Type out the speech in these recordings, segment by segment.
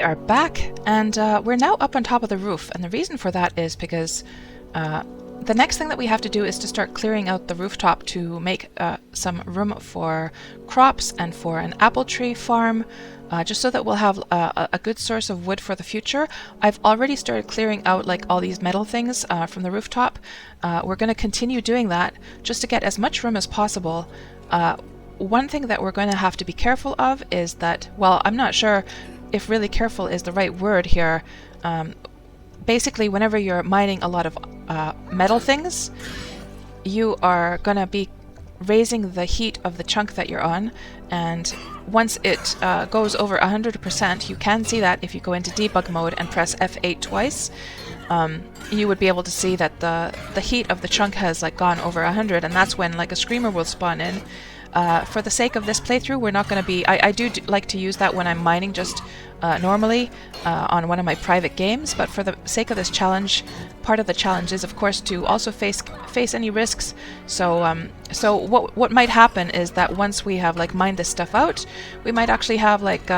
we are back, and we're now up on top of the roof, and the reason for that is because the next thing that we have to do is to start clearing out the rooftop to make some room for crops and for an apple tree farm, just so that we'll have a good source of wood for the future. I've already started clearing out like all these metal things from the rooftop. We're going to continue doing that just to get as much room as possible. One thing that we're going to have to be careful of is that, well, I'm not sure if really careful is the right word here. Basically, whenever you're mining a lot of metal things, you are going to be raising the heat of the chunk that you're on, and once it goes over 100%, you can see that if you go into debug mode and press F8 twice, you would be able to see that the heat of the chunk has like gone over 100, and that's when like a screamer will spawn in. For the sake of this playthrough, we're not going to be... I do like to use that when I'm mining just normally on one of my private games, but for the sake of this challenge, part of the challenge is, of course, to also face any risks. So so what might happen is that once we have like mined this stuff out, we might actually have like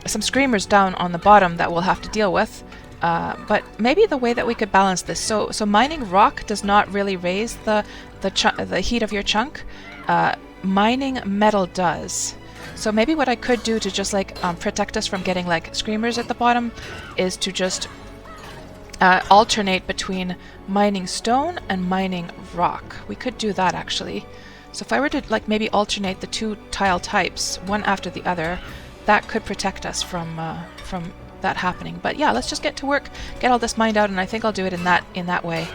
some screamers down on the bottom that we'll have to deal with. But maybe the way that we could balance this, so mining rock does not really raise the heat of your chunk. Mining metal does. So maybe what I could do to just like protect us from getting like screamers at the bottom is to just alternate between mining stone and mining rock. We could do that actually. So if I were to like maybe alternate the two tile types, one after the other, that could protect us from that happening. But yeah, let's just get to work, get all this mined out, and I think I'll do it in that way.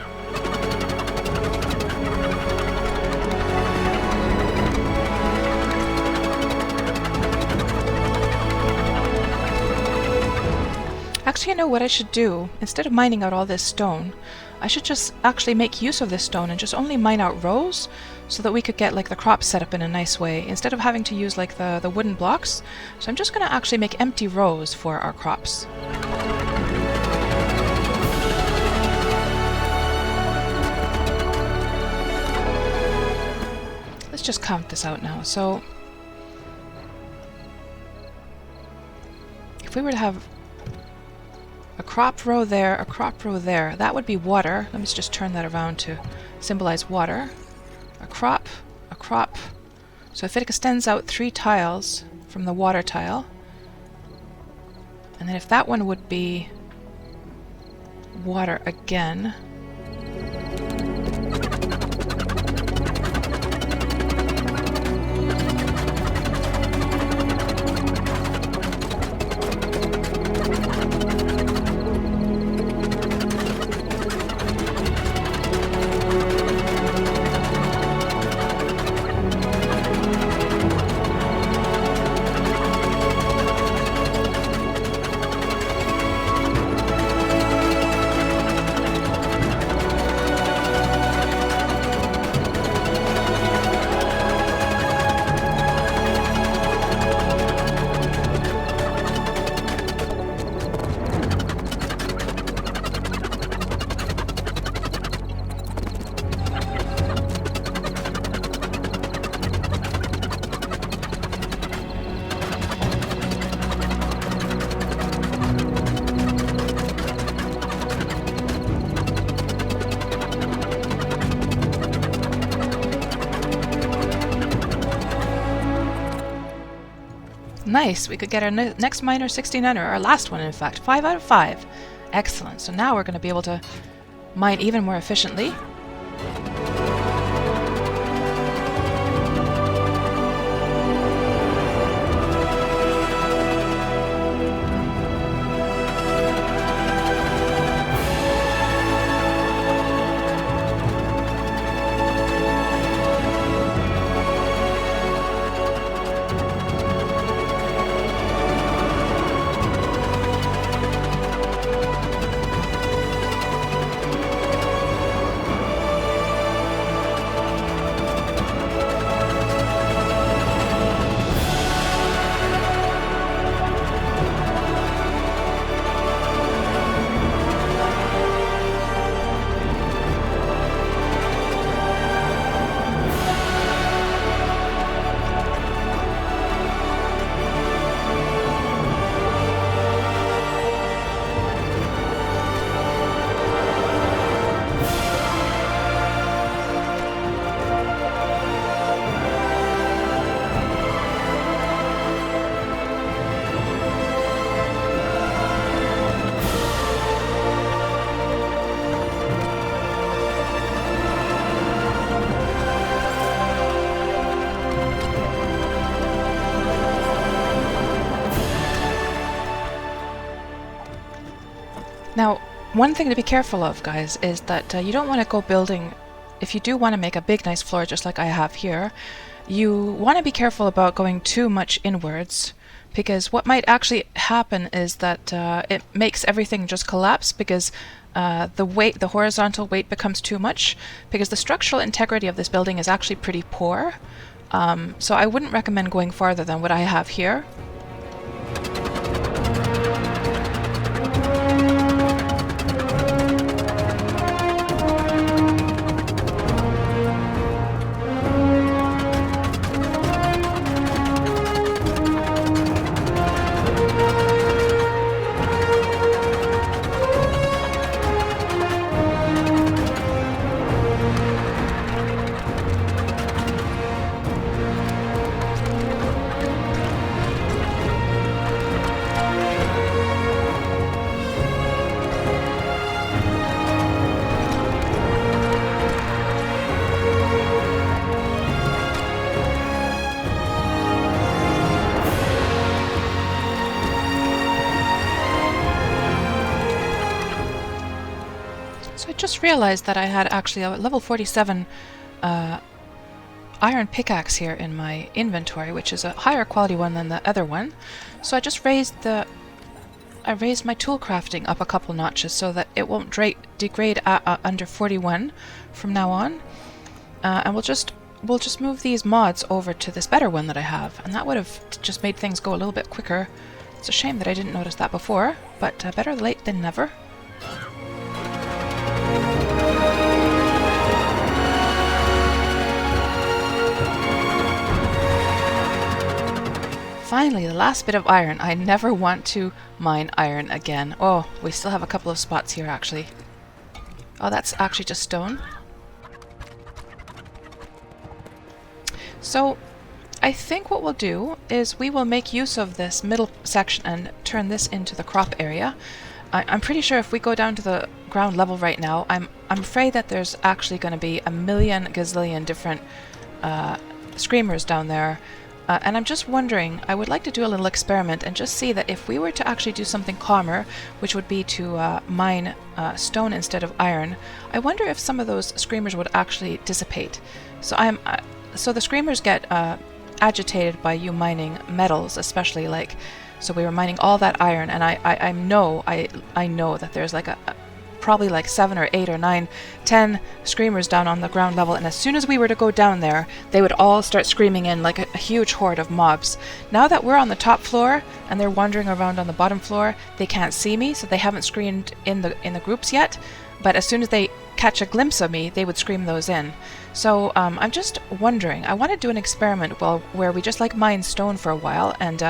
Actually, you know what I should do? Instead of mining out all this stone, I should just actually make use of this stone and just only mine out rows so that we could get like the crops set up in a nice way instead of having to use like the wooden blocks. So I'm just going to actually make empty rows for our crops. Let's just count this out now. So if we were to have a crop row there, a crop row there, that would be water. Let me just turn that around to symbolize water. A crop, a crop. So if it extends out 3 tiles from the water tile, and then if that one would be water again, nice, we could get our next miner 69, or our last one in fact, 5 out of 5. Excellent, so now we're going to be able to mine even more efficiently. Now, one thing to be careful of, guys, is that you don't want to go building, if you do want to make a big nice floor just like I have here, you want to be careful about going too much inwards, because what might actually happen is that it makes everything just collapse, because the horizontal weight becomes too much, because the structural integrity of this building is actually pretty poor. So I wouldn't recommend going farther than what I have here. So I just realized that I had actually a level 47 iron pickaxe here in my inventory, which is a higher quality one than the other one. So I just raised my tool crafting up a couple notches so that it won't degrade under 41 from now on. And we'll just move these mods over to this better one that I have, and that would have just made things go a little bit quicker. It's a shame that I didn't notice that before, but better late than never. Finally, the last bit of iron. I never want to mine iron again. Oh, we still have a couple of spots here, actually. Oh, that's actually just stone. So, I think what we'll do is we will make use of this middle section and turn this into the crop area. I'm pretty sure if we go down to the ground level right now, I'm afraid that there's actually going to be a million gazillion different screamers down there. And I'm just wondering, I would like to do a little experiment and just see that if we were to actually do something calmer, which would be to mine stone instead of iron, I wonder if some of those screamers would actually dissipate. So so the screamers get agitated by you mining metals, especially so we were mining all that iron, and I know that there's like probably like 7 or 8 or 9, 10 screamers down on the ground level, and as soon as we were to go down there, they would all start screaming in like a huge horde of mobs. Now that we're on the top floor and they're wandering around on the bottom floor, they can't see me, so they haven't screamed in the groups yet, but as soon as they catch a glimpse of me, they would scream those in. So I'm just wondering, I want to do an experiment where we just mine stone for a while, and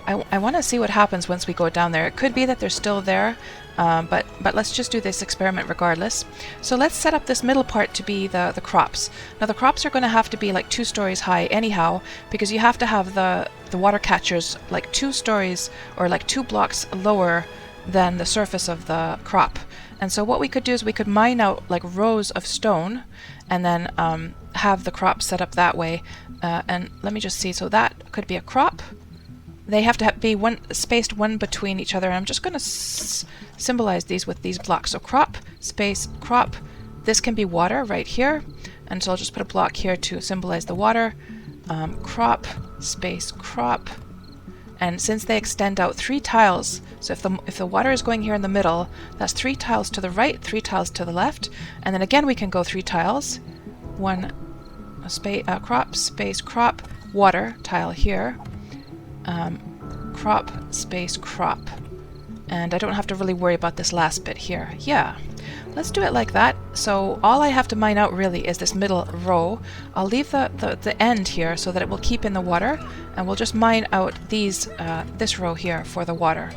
I want to see what happens once we go down there. It could be that they're still there, but let's just do this experiment regardless. So let's set up this middle part to be the crops. Now the crops are going to have to be like 2 stories high anyhow, because you have to have the water catchers like 2 stories or like 2 blocks lower than the surface of the crop. And so what we could do is we could mine out like rows of stone and then have the crop set up that way. And let me just see, so that could be a crop. They have to be spaced one between each other, and I'm just going to symbolize these with these blocks. So crop, space, crop. This can be water right here, and so I'll just put a block here to symbolize the water. Crop, space, crop. And since they extend out 3 tiles, so if the water is going here in the middle, that's 3 tiles to the right, 3 tiles to the left, and then again we can go 3 tiles. Crop, space, crop, water, tile here. Crop, space, crop. And I don't have to really worry about this last bit here. Yeah, let's do it like that. So all I have to mine out really is this middle row. I'll leave the end here so that it will keep in the water, and we'll just mine out this row here for the water.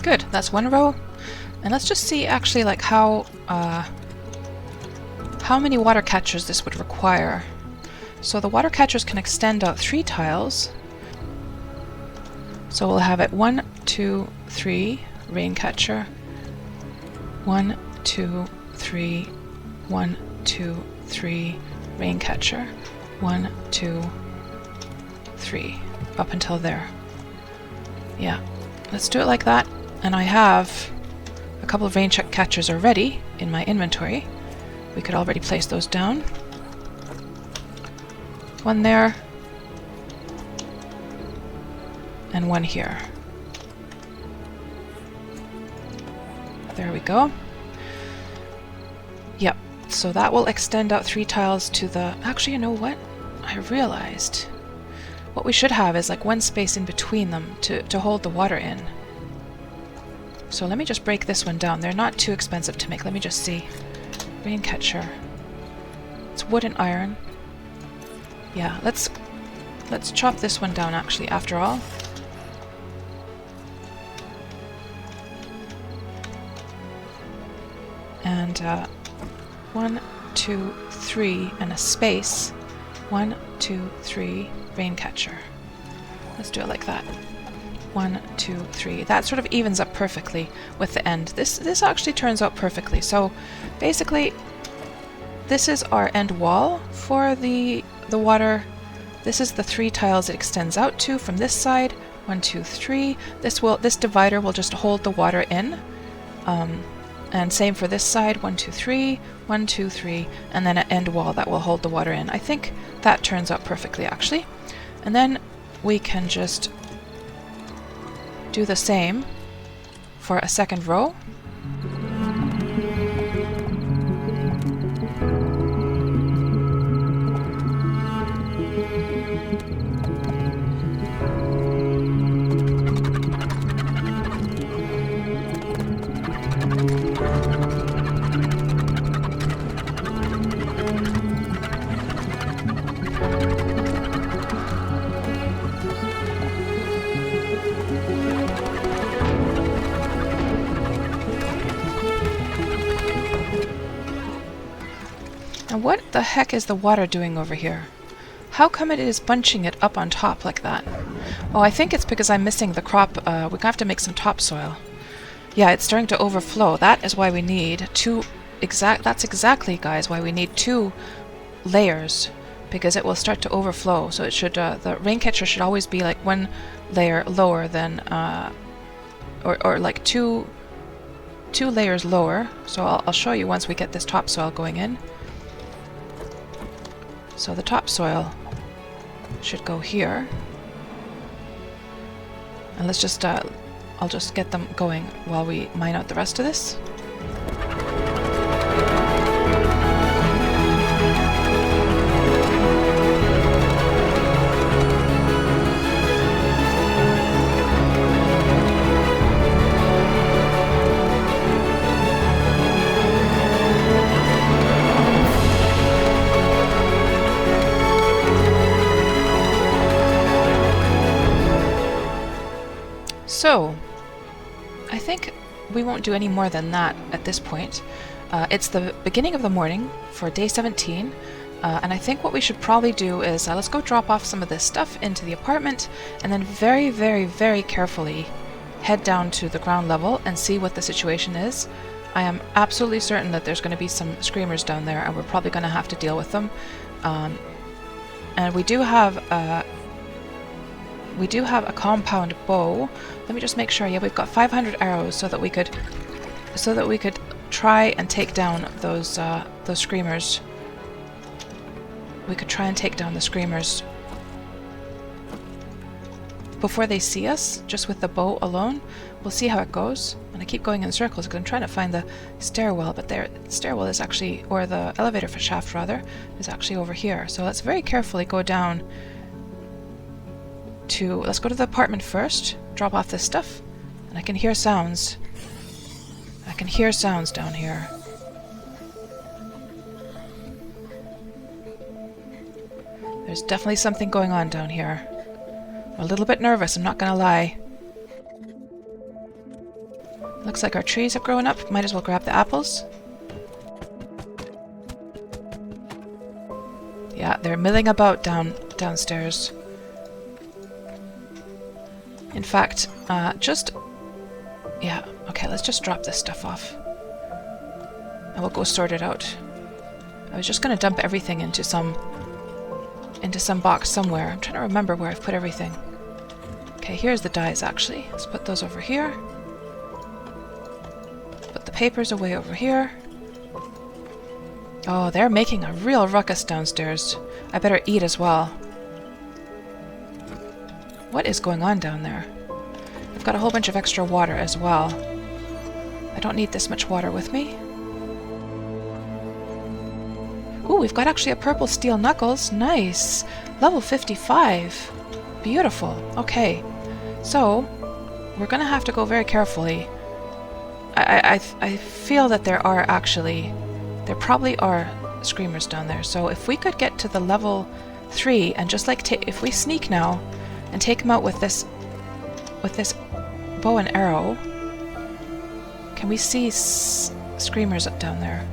Good, that's 1 row. And let's just see actually like how many water catchers this would require. So the water catchers can extend out 3 tiles. So we'll have it 1, 2, 3, rain catcher. 1, 2, 3, 1, 2, 3, rain catcher, 1, 2, 3, up until there. Yeah, let's do it like that. And I have a couple of rain catchers already in my inventory. We could already place those down. One there, and one here. There we go. Yep, so that will extend out 3 tiles to the... Actually, you know what? I realized what we should have is like one space in between them to hold the water in. So let me just break this one down. They're not too expensive to make. Let me just see. Rain catcher. It's wood and iron. Yeah, let's chop this one down actually after all. And 1, 2, 3, and a space. 1, 2, 3, rain catcher. Let's do it like that. 1, 2, 3. That sort of evens up perfectly with the end. This actually turns out perfectly. So basically, this is our end wall for the water. This is the 3 tiles it extends out to from this side. 1, 2, 3. This divider will just hold the water in. And same for this side, 1, 2, 3, 1, 2, 3, and then an end wall that will hold the water in. I think that turns out perfectly actually. And then we can just do the same for a second row. Now what the heck is the water doing over here? How come it is bunching it up on top like that? Oh, I think it's because I'm missing the crop. We're gonna have to make some topsoil. Yeah, it's starting to overflow. That is why we need that's exactly, guys, why we need 2 layers, because it will start to overflow. So it should, the rain catcher should always be like 1 layer lower than, or like two layers lower. So I'll show you once we get this topsoil going in. So the topsoil should go here. And let's just, I'll just get them going while we mine out the rest of this. So, I think we won't do any more than that at this point. It's the beginning of the morning for day 17, and I think what we should probably do is let's go drop off some of this stuff into the apartment, and then very, very, very carefully head down to the ground level and see what the situation is. I am absolutely certain that there's going to be some screamers down there, and we're probably going to have to deal with them. And we do have a compound bow. Let me just make sure. Yeah, we've got 500 arrows so that we could try and take down those screamers. We could try and take down the screamers before they see us, just with the bow alone. We'll see how it goes. And I keep going in circles because I'm trying to find the stairwell, but the stairwell is actually, or the elevator shaft rather, is actually over here. So let's very carefully go down to, let's go to the apartment first, drop off this stuff, and I can hear sounds. I can hear sounds down here. There's definitely something going on down here. I'm a little bit nervous, I'm not gonna lie. Looks like our trees have grown up. Might as well grab the apples. Yeah, they're milling about downstairs. In fact, yeah, okay, let's just drop this stuff off. and we'll go sort it out. I was just going to dump everything into some box somewhere. I'm trying to remember where I've put everything. Okay, here's the dyes actually. Let's put those over here. Put the papers away over here. Oh, they're making a real ruckus downstairs. I better eat as well. What is going on down there? I've got a whole bunch of extra water as well. I don't need this much water with me. Ooh, we've got actually a purple steel knuckles. Nice. Level 55. Beautiful. Okay. So, we're going to have to go very carefully. I feel that there probably are screamers down there. So if we could get to the level 3 and just like if we sneak now and take them out with this bow and arrow, can we see screamers up down there?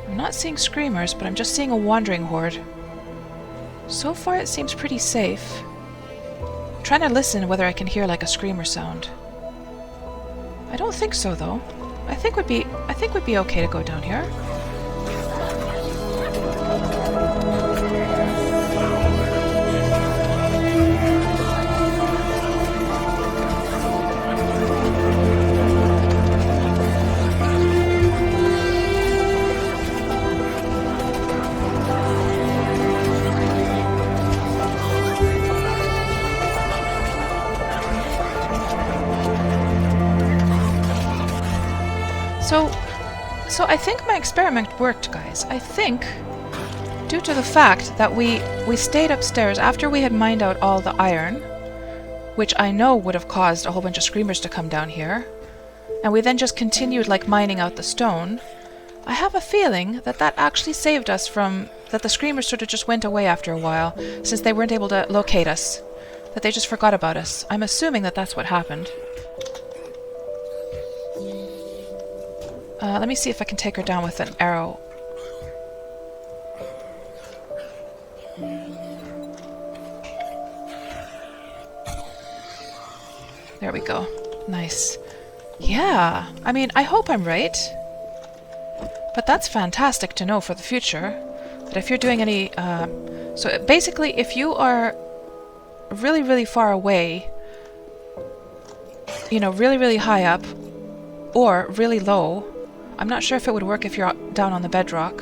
I'm not seeing screamers, but I'm just seeing a wandering horde. So far it seems pretty safe. I'm trying to listen whether I can hear like a screamer sound. I don't think so though. I think we'd be okay to go down here. So I think my experiment worked, guys. I think, due to the fact that we stayed upstairs after we had mined out all the iron, which I know would have caused a whole bunch of screamers to come down here, and we then just continued like mining out the stone, I have a feeling that that actually saved us from, that the screamers sort of just went away after a while, since they weren't able to locate us, that they just forgot about us. I'm assuming that that's what happened. Let me see if I can take her down with an arrow. There we go. Nice. Yeah, I mean, I hope I'm right. But that's fantastic to know for the future. That if you're doing any... so basically, if you are really, really far away, you know, really, really high up, or really low... I'm not sure if it would work if you're down on the bedrock.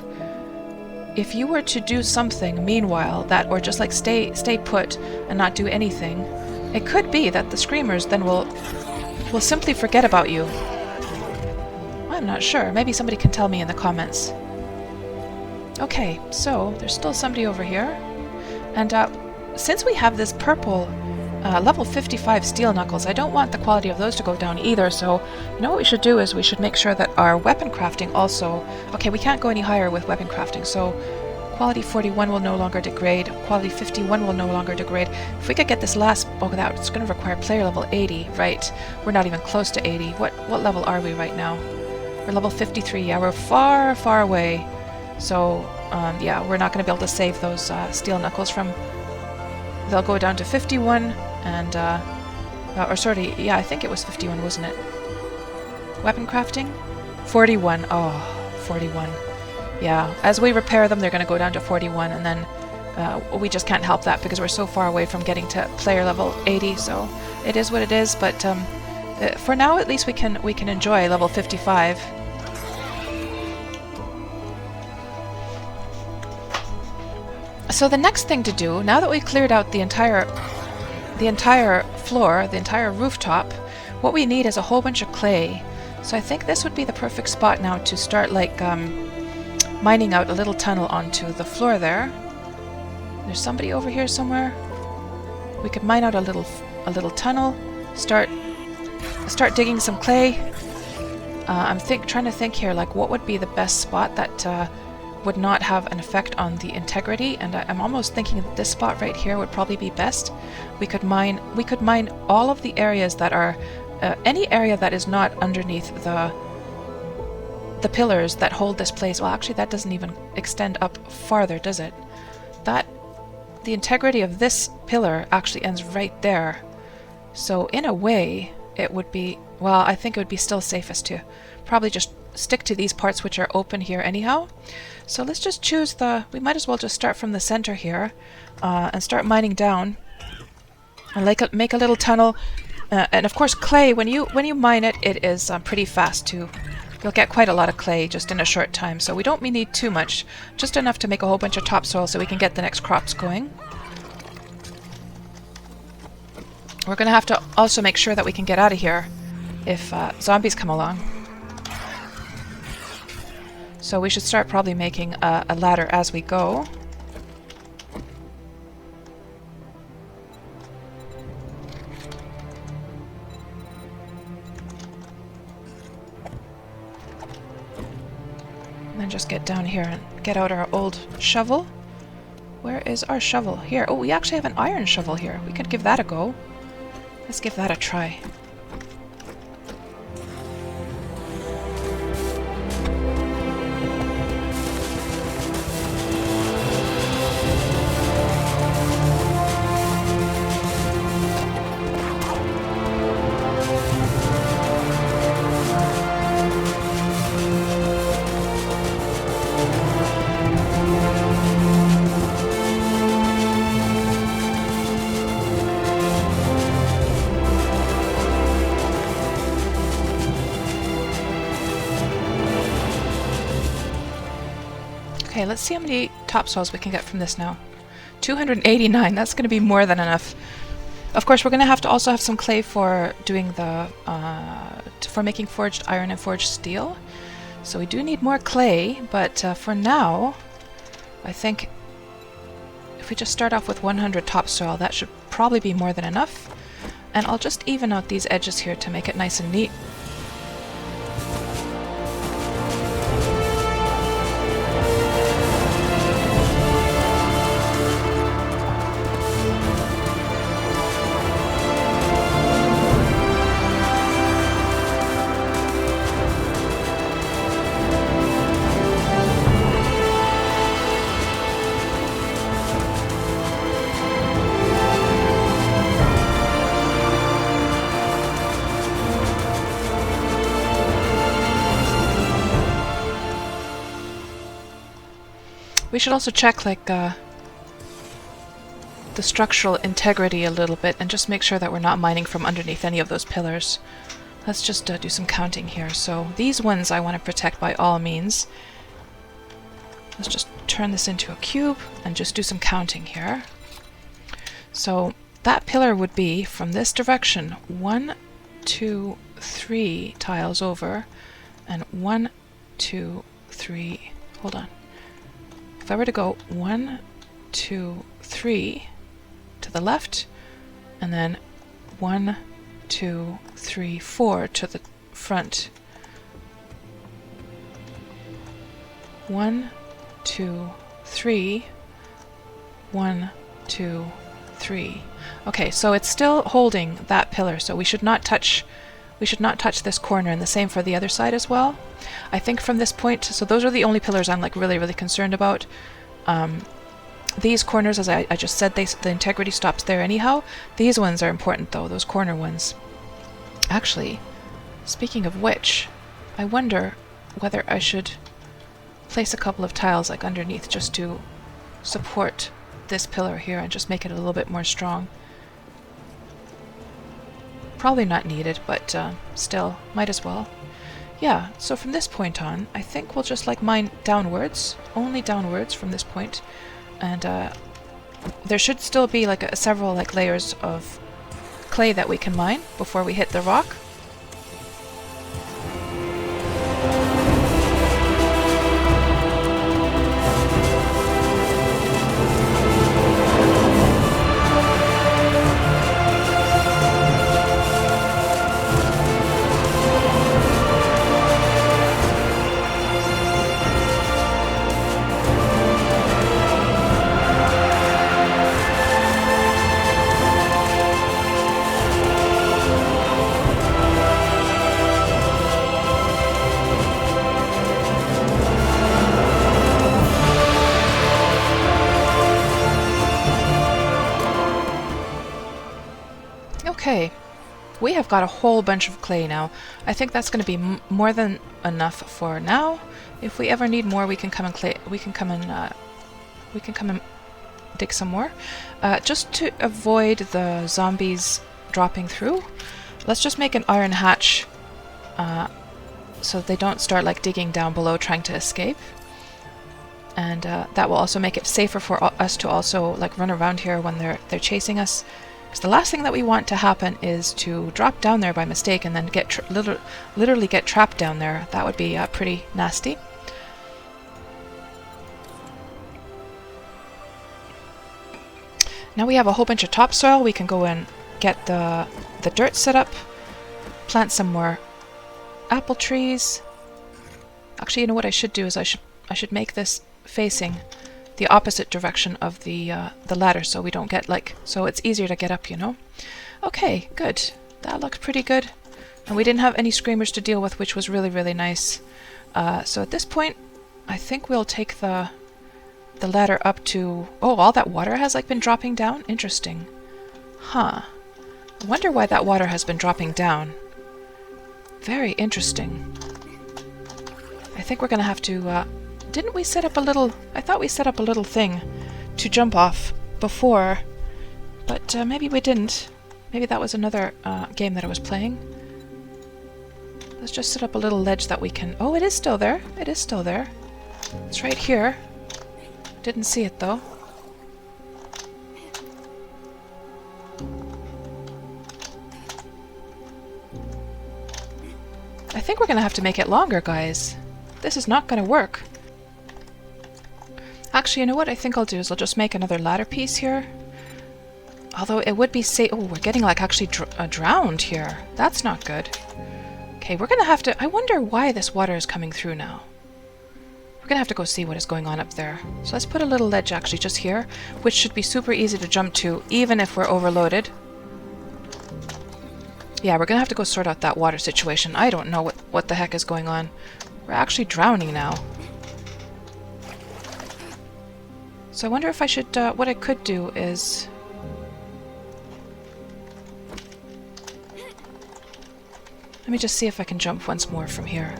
If you were to do something meanwhile that, or just like stay put and not do anything, it could be that the screamers then will simply forget about you. I'm not sure. Maybe somebody can tell me in the comments. Okay, so there's still somebody over here. And since we have this purple level 55 steel knuckles, I don't want the quality of those to go down either, so you know what we should do is we should make sure that our weapon crafting also... Okay, we can't go any higher with weapon crafting, so quality 41 will no longer degrade, quality 51 will no longer degrade. If we could get this last... Oh, it's going to require player level 80, right? We're not even close to 80. What level are we right now? We're level 53, yeah, we're far, far away. So, yeah, we're not going to be able to save those steel knuckles from... They'll go down to 51, and, or sorry, yeah, I think it was 51, wasn't it? Weapon crafting? 41. Oh, 41. Yeah, as we repair them, they're going to go down to 41, and then we just can't help that because we're so far away from getting to player level 80, so it is what it is, but for now, at least we can enjoy level 55. So the next thing to do, now that we've cleared out the entire floor, the entire rooftop, what we need is a whole bunch of clay. So I think this would be the perfect spot now to start like mining out a little tunnel onto the floor there. There's somebody over here somewhere. We could mine out a little tunnel, start digging some clay. I'm trying to think here, like what would be the best spot that would not have an effect on the integrity, and I'm almost thinking that this spot right here would probably be best. We could mine all of the areas that are any area that is not underneath the pillars that hold this place. Well, actually that doesn't even extend up farther, does it? The integrity of this pillar actually ends right there. So in a way it would be, well, I think it would be still safest to probably just stick to these parts which are open here anyhow. So let's just choose we might as well just start from the center here and start mining down and make a little tunnel. And of course clay, when you mine it, it is pretty fast too. You'll get quite a lot of clay just in a short time, so we don't need too much, just enough to make a whole bunch of topsoil so we can get the next crops going. We're going to have to also make sure that we can get out of here if zombies come along. So we should start probably making a ladder as we go. And then just get down here and get out our old shovel. Where is our shovel? Here. Oh, we actually have an iron shovel here. We could give that a go. Let's give that a try. Okay, let's see how many topsoils we can get from this now. 289, that's going to be more than enough. Of course, we're going to have to also have some clay for doing for making forged iron and forged steel. So we do need more clay, but for now, I think if we just start off with 100 topsoil, that should probably be more than enough. And I'll just even out these edges here to make it nice and neat. We should also check like the structural integrity a little bit and just make sure that we're not mining from underneath any of those pillars. Let's just do some counting here. So these ones I want to protect by all means. Let's just turn this into a cube and just do some counting here. So that pillar would be from this direction 1, 2, 3 tiles over, and 1, 2, 3. Hold on. If I were to go 1, 2, 3 to the left, and then 1, 2, 3, 4 to the front. 1, 2, 3, 1, 2, 3. Okay, so it's still holding that pillar, so we should not touch this corner, and the same for the other side as well. I think from this point, so those are the only pillars I'm like really concerned about. These corners, as I just said, the integrity stops there anyhow. These ones are important though, those corner ones. Actually, speaking of which, I wonder whether I should place a couple of tiles like underneath just to support this pillar here and just make it a little bit more strong. Probably not needed, but still, might as well. Yeah, so from this point on, I think we'll just like mine downwards, only downwards from this point, and there should still be like several like layers of clay that we can mine before we hit the rock. Okay, we have got a whole bunch of clay now. I think that's going to be more than enough for now. If we ever need more, we can come and dig some more. Just to avoid the zombies dropping through, let's just make an iron hatch so they don't start like digging down below trying to escape. And that will also make it safer for us to also like run around here when they're chasing us. Because the last thing that we want to happen is to drop down there by mistake and then get literally get trapped down there. That would be pretty nasty. Now we have a whole bunch of topsoil. We can go and get the dirt set up, plant some more apple trees. Actually, you know what I should do is I should make this facing the opposite direction of the ladder, so we don't get so it's easier to get up, you know. Okay, good. That looks pretty good. And we didn't have any screamers to deal with, which was really, really nice. So at this point, I think we'll take the ladder up to... Oh, all that water has been dropping down? Interesting. Huh. I wonder why that water has been dropping down. Very interesting. I think we're gonna have to... Didn't we set up a little... I thought we set up a little thing to jump off before, but maybe we didn't. Maybe that was another game that I was playing. Let's just set up a little ledge that we can... Oh, it is still there. It is still there. It's right here. Didn't see it though. I think we're gonna have to make it longer, guys. This is not gonna work. Actually, you know what I think I'll do is I'll just make another ladder piece here. Although it would be safe... Oh, we're getting actually drowned here. That's not good. Okay, we're gonna have to... I wonder why this water is coming through now. We're gonna have to go see what is going on up there. So let's put a little ledge actually just here, which should be super easy to jump to, even if we're overloaded. Yeah, we're gonna have to go sort out that water situation. I don't know what the heck is going on. We're actually drowning now. So I wonder if I should... what I could do is... Let me just see if I can jump once more from here.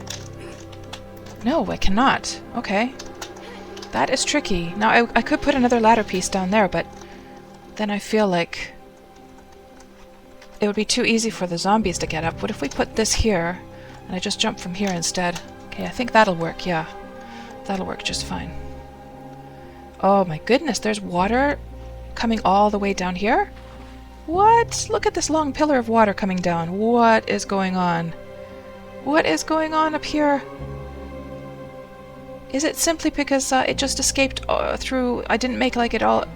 No, I cannot. Okay. That is tricky. Now, I could put another ladder piece down there, but then I feel like it would be too easy for the zombies to get up. What if we put this here, and I just jump from here instead? Okay, I think that'll work, yeah. That'll work just fine. Oh my goodness, there's water coming all the way down here? What? Look at this long pillar of water coming down. What is going on? What is going on up here? Is it simply because it just escaped through... I didn't make it all...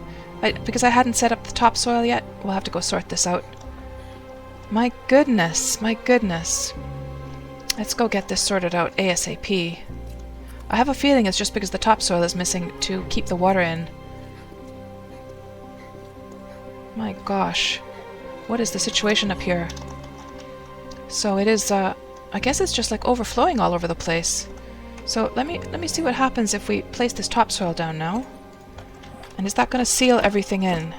because I hadn't set up the topsoil yet? We'll have to go sort this out. My goodness, my goodness. Let's go get this sorted out ASAP. I have a feeling it's just because the topsoil is missing to keep the water in. My gosh. What is the situation up here? So it is, I guess it's just overflowing all over the place. So let me see what happens if we place this topsoil down now. And is that going to seal everything in?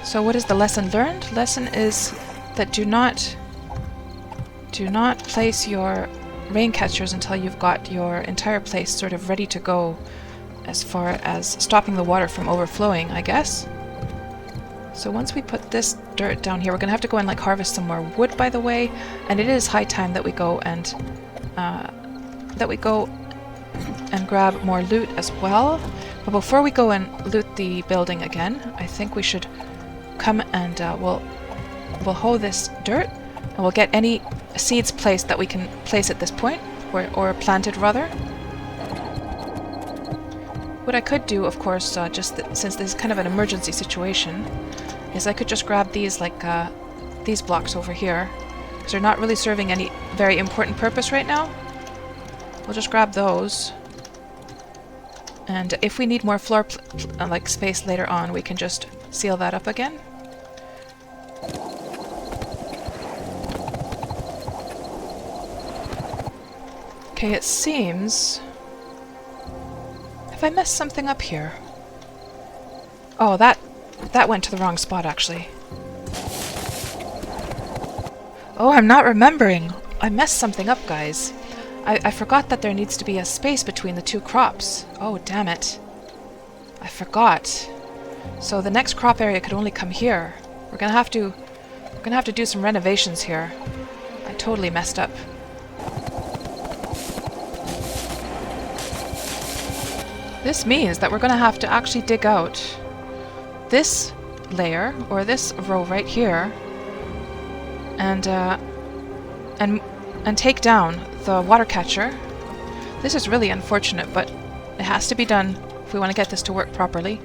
So what is the lesson learned? Lesson is that do not place your rain catchers until you've got your entire place sort of ready to go as far as stopping the water from overflowing, I guess. So once we put this dirt down here, we're gonna have to go and harvest some more wood, by the way, and it is high time that we go and grab more loot as well. But before we go and loot the building again, I think we should come and we'll hoe this dirt, and we'll get any seeds placed that we can place at this point, or planted rather. What I could do, of course, since this is kind of an emergency situation, is I could just grab these these blocks over here, because they're not really serving any very important purpose right now. We'll just grab those, and if we need more floor space later on, we can just seal that up again. Okay, it seems... Have I messed something up here? Oh, that went to the wrong spot, actually. Oh, I'm not remembering. I messed something up, guys. I forgot that there needs to be a space between the two crops. Oh, damn it. I forgot. So the next crop area could only come here. We're gonna have to do some renovations here. I totally messed up. This means that we're gonna have to actually dig out this layer, or this row right here, and take down the water catcher. This is really unfortunate, but it has to be done if we want to get this to work properly.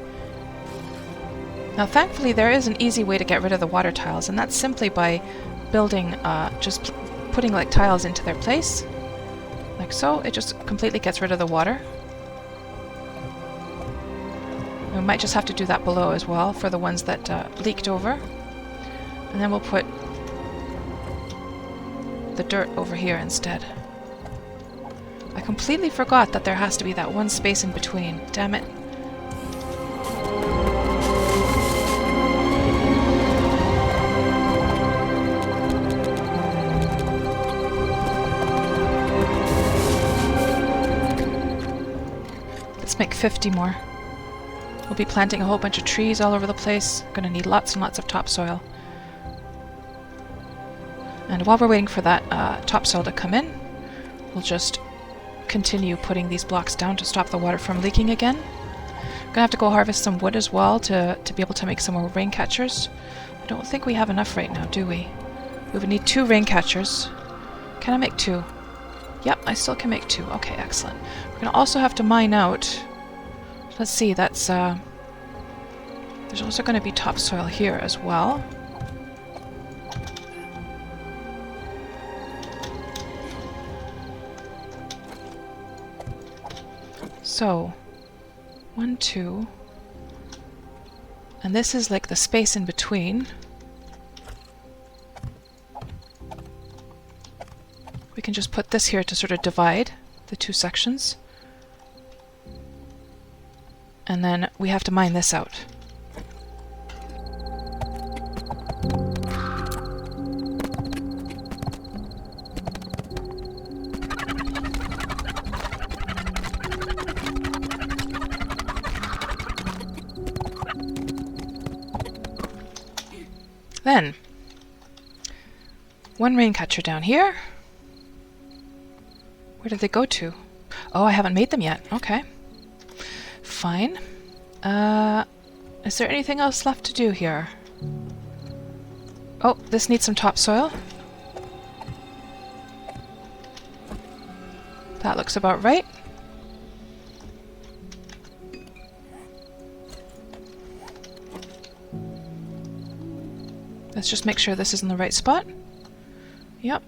Now thankfully there is an easy way to get rid of the water tiles, and that's simply by building, just putting like tiles into their place. Like so, it just completely gets rid of the water. We might just have to do that below as well for the ones that leaked over. And then we'll put the dirt over here instead. I completely forgot that there has to be that one space in between. Damn it. Let's make 50 more. We'll be planting a whole bunch of trees all over the place. Gonna need lots and lots of topsoil. And while we're waiting for that topsoil to come in, we'll just continue putting these blocks down to stop the water from leaking again. Gonna have to go harvest some wood as well to be able to make some more rain catchers. I don't think we have enough right now, do we? We would need 2 rain catchers. Can I make 2? Yep, I still can make 2. Okay, excellent. We're gonna also have to mine out. Let's see, that's there's also going to be topsoil here as well. So 1, 2, and this is like the space in between. We can just put this here to sort of divide the 2 sections. And then we have to mine this out. Then, 1 rain catcher down here. Where did they go to? Oh, I haven't made them yet. Okay. Fine. Is there anything else left to do here? Oh, this needs some topsoil. That looks about right. Let's just make sure this is in the right spot. Yep.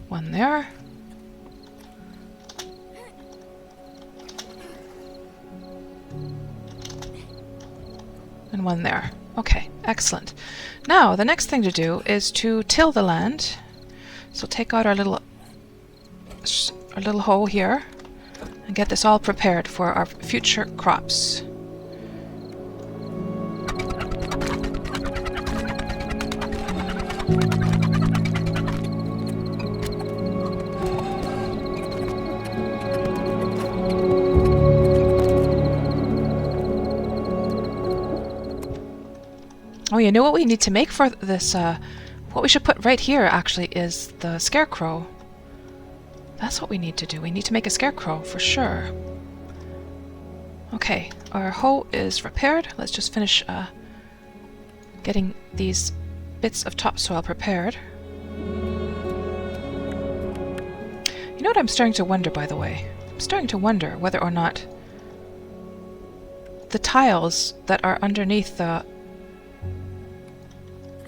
1 there. And 1 there. Okay, excellent. Now, the next thing to do is to till the land. So take out our little hoe here and get this all prepared for our future crops. Oh, you know what we need to make for this, what we should put right here, actually, is the scarecrow. That's what we need to do. We need to make a scarecrow, for sure. Okay, our hoe is repaired. Let's just finish getting these bits of topsoil prepared. You know what I'm starting to wonder, by the way? I'm starting to wonder whether or not the tiles that are underneath the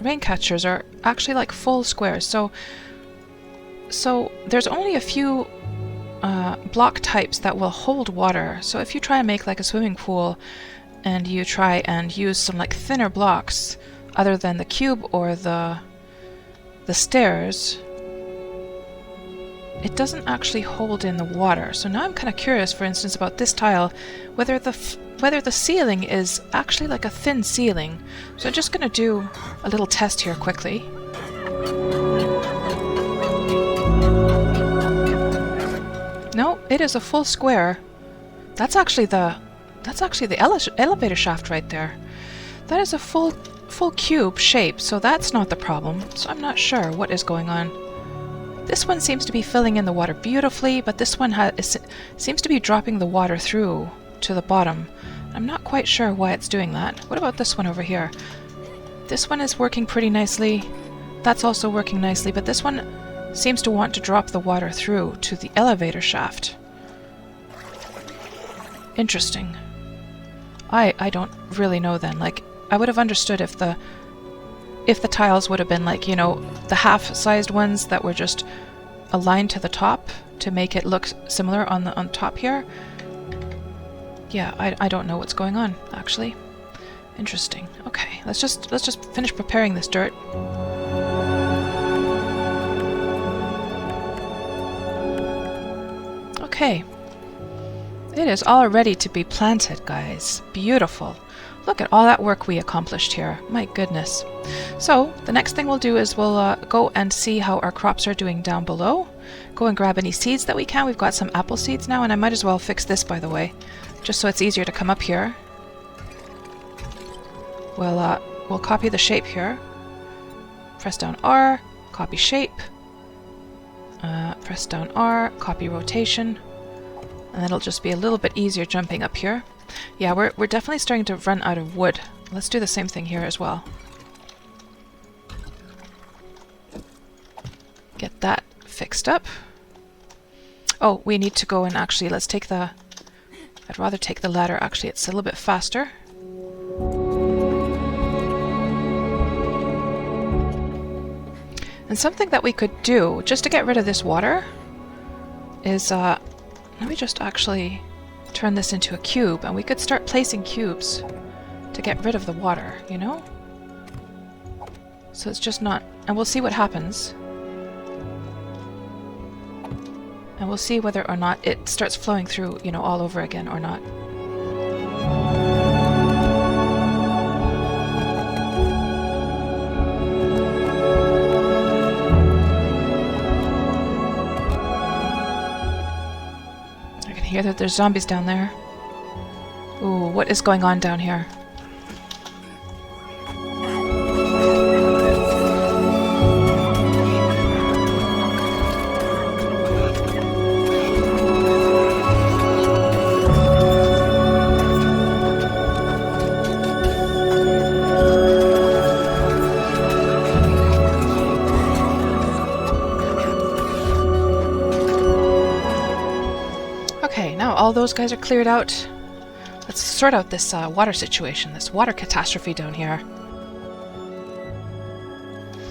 rain catchers are actually like full squares. So there's only a few block types that will hold water. So if you try and make like a swimming pool and you try and use some like thinner blocks other than the cube or the stairs, it doesn't actually hold in the water. So now I'm kind of curious, for instance, about this tile, whether the ceiling is actually like a thin ceiling. So I'm just going to do a little test here quickly. No, it is a full square. That's actually the elevator shaft right there. That is a full cube shape, so that's not the problem. So I'm not sure what is going on. This one seems to be filling in the water beautifully, but this one seems to be dropping the water through to the bottom. I'm not quite sure why it's doing that. What about this one over here? This one is working pretty nicely. That's also working nicely, but this one seems to want to drop the water through to the elevator shaft. Interesting. I don't really know then. Like, I would have understood if the tiles would have been like, you know, the half-sized ones that were just aligned to the top to make it look similar on top here. Yeah, I don't know what's going on, actually. Interesting. Okay, let's just finish preparing this dirt. Okay. It is all ready to be planted, guys. Beautiful. Look at all that work we accomplished here. My goodness. So, the next thing we'll do is we'll go and see how our crops are doing down below. Go and grab any seeds that we can. We've got some apple seeds now, and I might as well fix this, by the way, just so it's easier to come up here. We'll copy the shape here. Press down R, copy shape. Press down R, copy rotation. And it'll just be a little bit easier jumping up here. Yeah, we're definitely starting to run out of wood. Let's do the same thing here as well. Get that fixed up. Oh, we need to go and actually, let's take the... I'd rather take the ladder, actually. It's a little bit faster. And something that we could do, just to get rid of this water, is... let me just actually turn this into a cube, and we could start placing cubes to get rid of the water, you know? So it's just not... And we'll see what happens. And we'll see whether or not it starts flowing through, you know, all over again or not. Hear that there's zombies down there. Ooh, what is going on down here? Okay, now all those guys are cleared out. Let's sort out this water situation, this water catastrophe down here.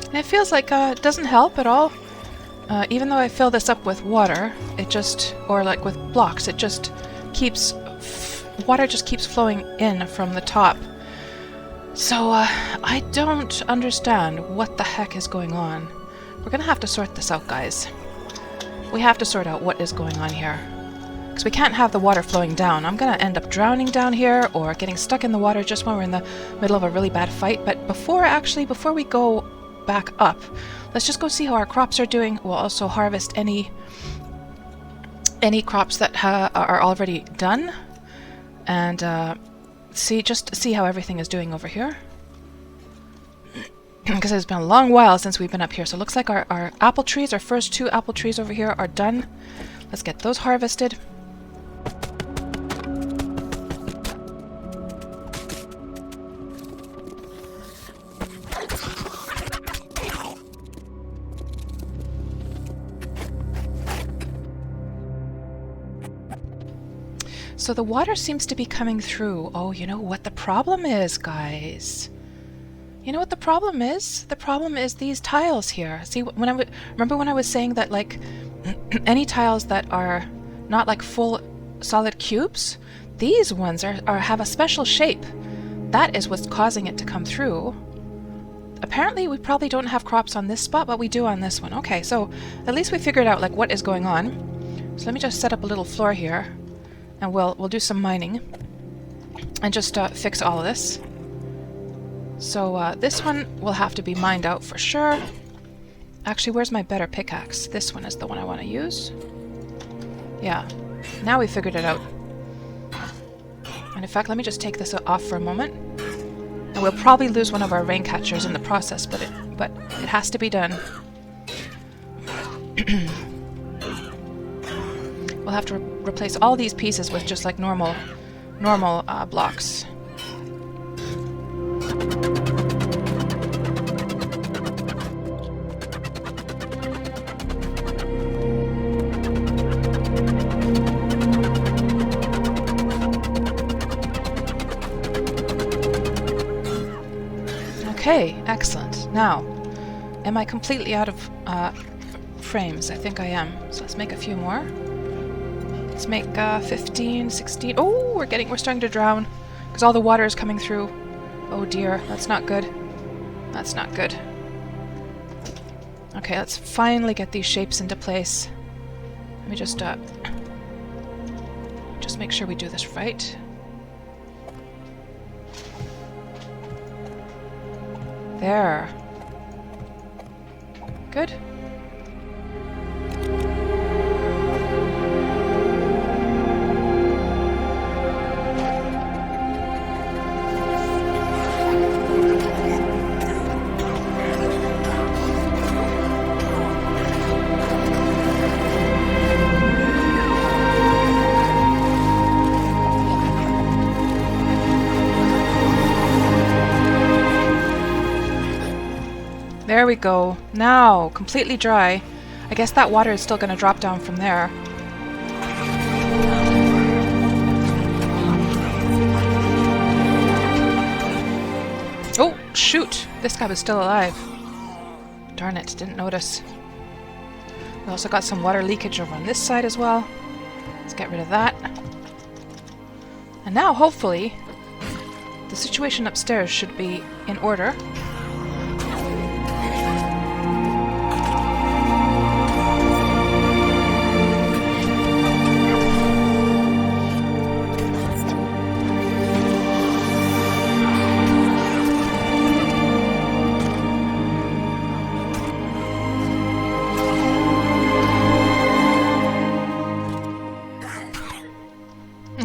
And it feels like it doesn't help at all. Even though I fill this up with water, it just, or like with blocks, it just keeps, water just keeps flowing in from the top. So I don't understand what the heck is going on. We're gonna have to sort this out, guys. We have to sort out what is going on here. Because we can't have the water flowing down. I'm going to end up drowning down here or getting stuck in the water just when we're in the middle of a really bad fight. But before we go back up, let's just go see how our crops are doing. We'll also harvest any crops that are already done. And just see how everything is doing over here. Because it's been a long while since we've been up here. So it looks like our apple trees, our first 2 apple trees over here are done. Let's get those harvested. So the water seems to be coming through. Oh, you know what the problem is, guys? You know what the problem is? The problem is these tiles here. See, remember when I was saying that, like, any tiles that are not like full solid cubes, these ones have a special shape. That is what's causing it to come through. apparently we probably don't have crops on this spot, but we do on this one. Okay, so at least we figured out like what is going on. So let me just set up a little floor here, and we'll do some mining and just fix all of this. So this one will have to be mined out for sure. Actually, where's my better pickaxe? This one is the one I want to use. Yeah, now we figured it out. And in fact, let me just take this off for a moment. And we'll probably lose one of our rain catchers in the process, but it has to be done. We'll have to replace all these pieces with just like normal blocks. Okay, excellent. Now, am I completely out of frames? I think I am. So let's make a few more. Let's make 15, 16. Oh, we're starting to drown because all the water is coming through. Oh dear, that's not good. That's not good. Okay, let's finally get these shapes into place. Let me just make sure we do this right. There. Good. There we go. Now, completely dry. I guess that water is still going to drop down from there. Oh, shoot! This guy was still alive. Darn it, didn't notice. We also got some water leakage over on this side as well. Let's get rid of that. And now, hopefully, the situation upstairs should be in order.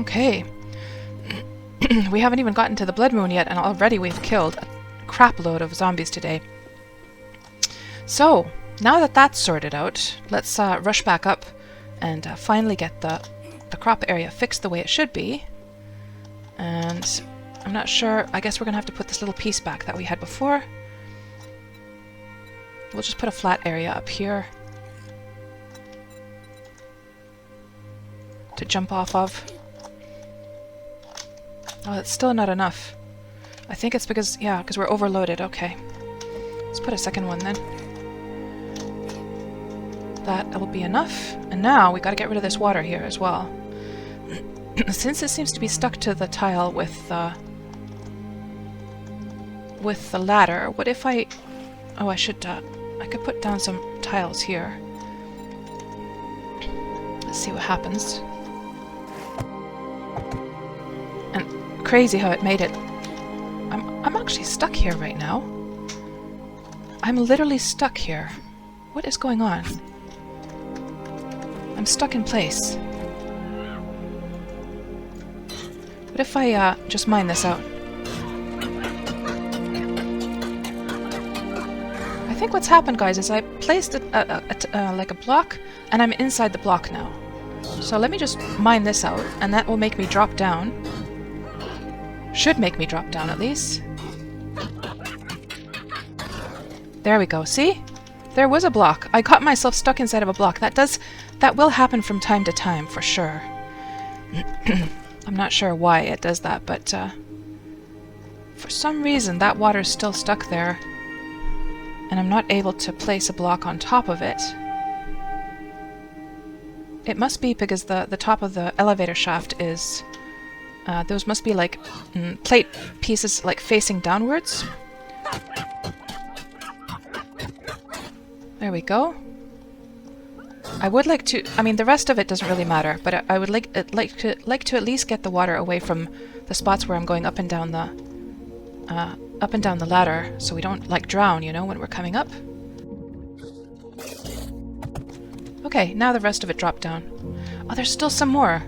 Okay. We haven't even gotten to the blood moon yet, and already we've killed a crap load of zombies today. So, now that that's sorted out, let's rush back up and finally get the crop area fixed the way it should be. And I'm not sure, I guess we're going to have to put this little piece back that we had before. We'll just put a flat area up here to jump off of. Oh, it's still not enough. I think it's because we're overloaded. Okay. Let's put a second one then. That will be enough. And now we got to get rid of this water here as well. Since it seems to be stuck to the tile with the ladder, what if I... Oh, I could put down some tiles here. Let's see what happens. Crazy how it made it. I'm actually stuck here right now. I'm literally stuck here. What is going on? I'm stuck in place. What if I just mine this out? I think what's happened, guys, is I placed like a block, and I'm inside the block now. So let me just mine this out, and that will make me drop down. Should make me drop down at least. There we go. See? There was a block. I got myself stuck inside of a block. That will happen from time to time for sure. I'm not sure why it does that, but for some reason that water is still stuck there, and I'm not able to place a block on top of it. It must be because the top of the elevator shaft is... those must be like plate pieces like facing downwards. There we go. I would like to, I mean, the rest of it doesn't really matter, but I would like to at least get the water away from the spots where I'm going up and down the ladder, so we don't like drown, you know, when we're coming up. Okay, now the rest of it dropped down. Oh, there's still some more.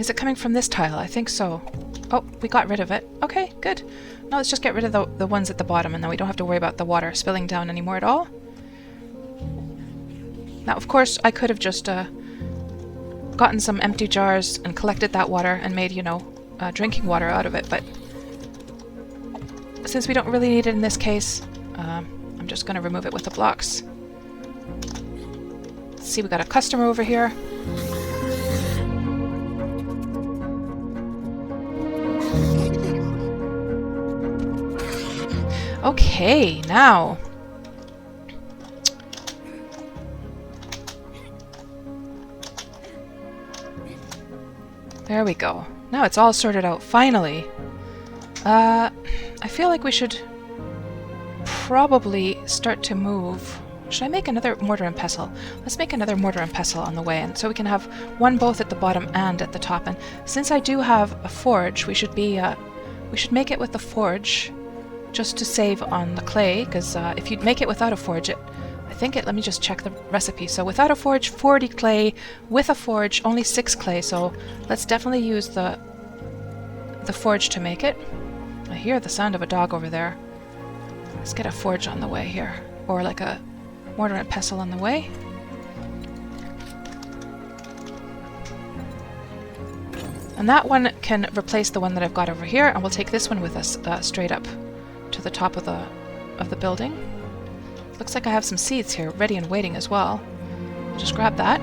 Is it coming from this tile? I think so. Oh, we got rid of it. Okay, good. Now let's just get rid of the ones at the bottom, and then we don't have to worry about the water spilling down anymore at all. Now, of course, I could have just gotten some empty jars and collected that water and made, you know, drinking water out of it, but since we don't really need it in this case, I'm just going to remove it with the blocks. Let's see, we got a customer over here. Okay, now... There we go. Now it's all sorted out, finally. I feel like we should probably start to move. Should I make another mortar and pestle? Let's make another mortar and pestle on the way, and so we can have one both at the bottom and at the top. And since I do have a forge, we should make it with the forge, just to save on the clay. Because if you make it without a forge, let me just check the recipe. So without a forge, 40 clay. With a forge, only 6 clay. So let's definitely use the forge to make it. I hear the sound of a dog over there. Let's get a forge on the way here, or like a mortar and pestle on the way. And that one can replace the one that I've got over here, and we'll take this one with us straight up to the top of the building. Looks like I have some seeds here ready and waiting as well. I'll just grab that.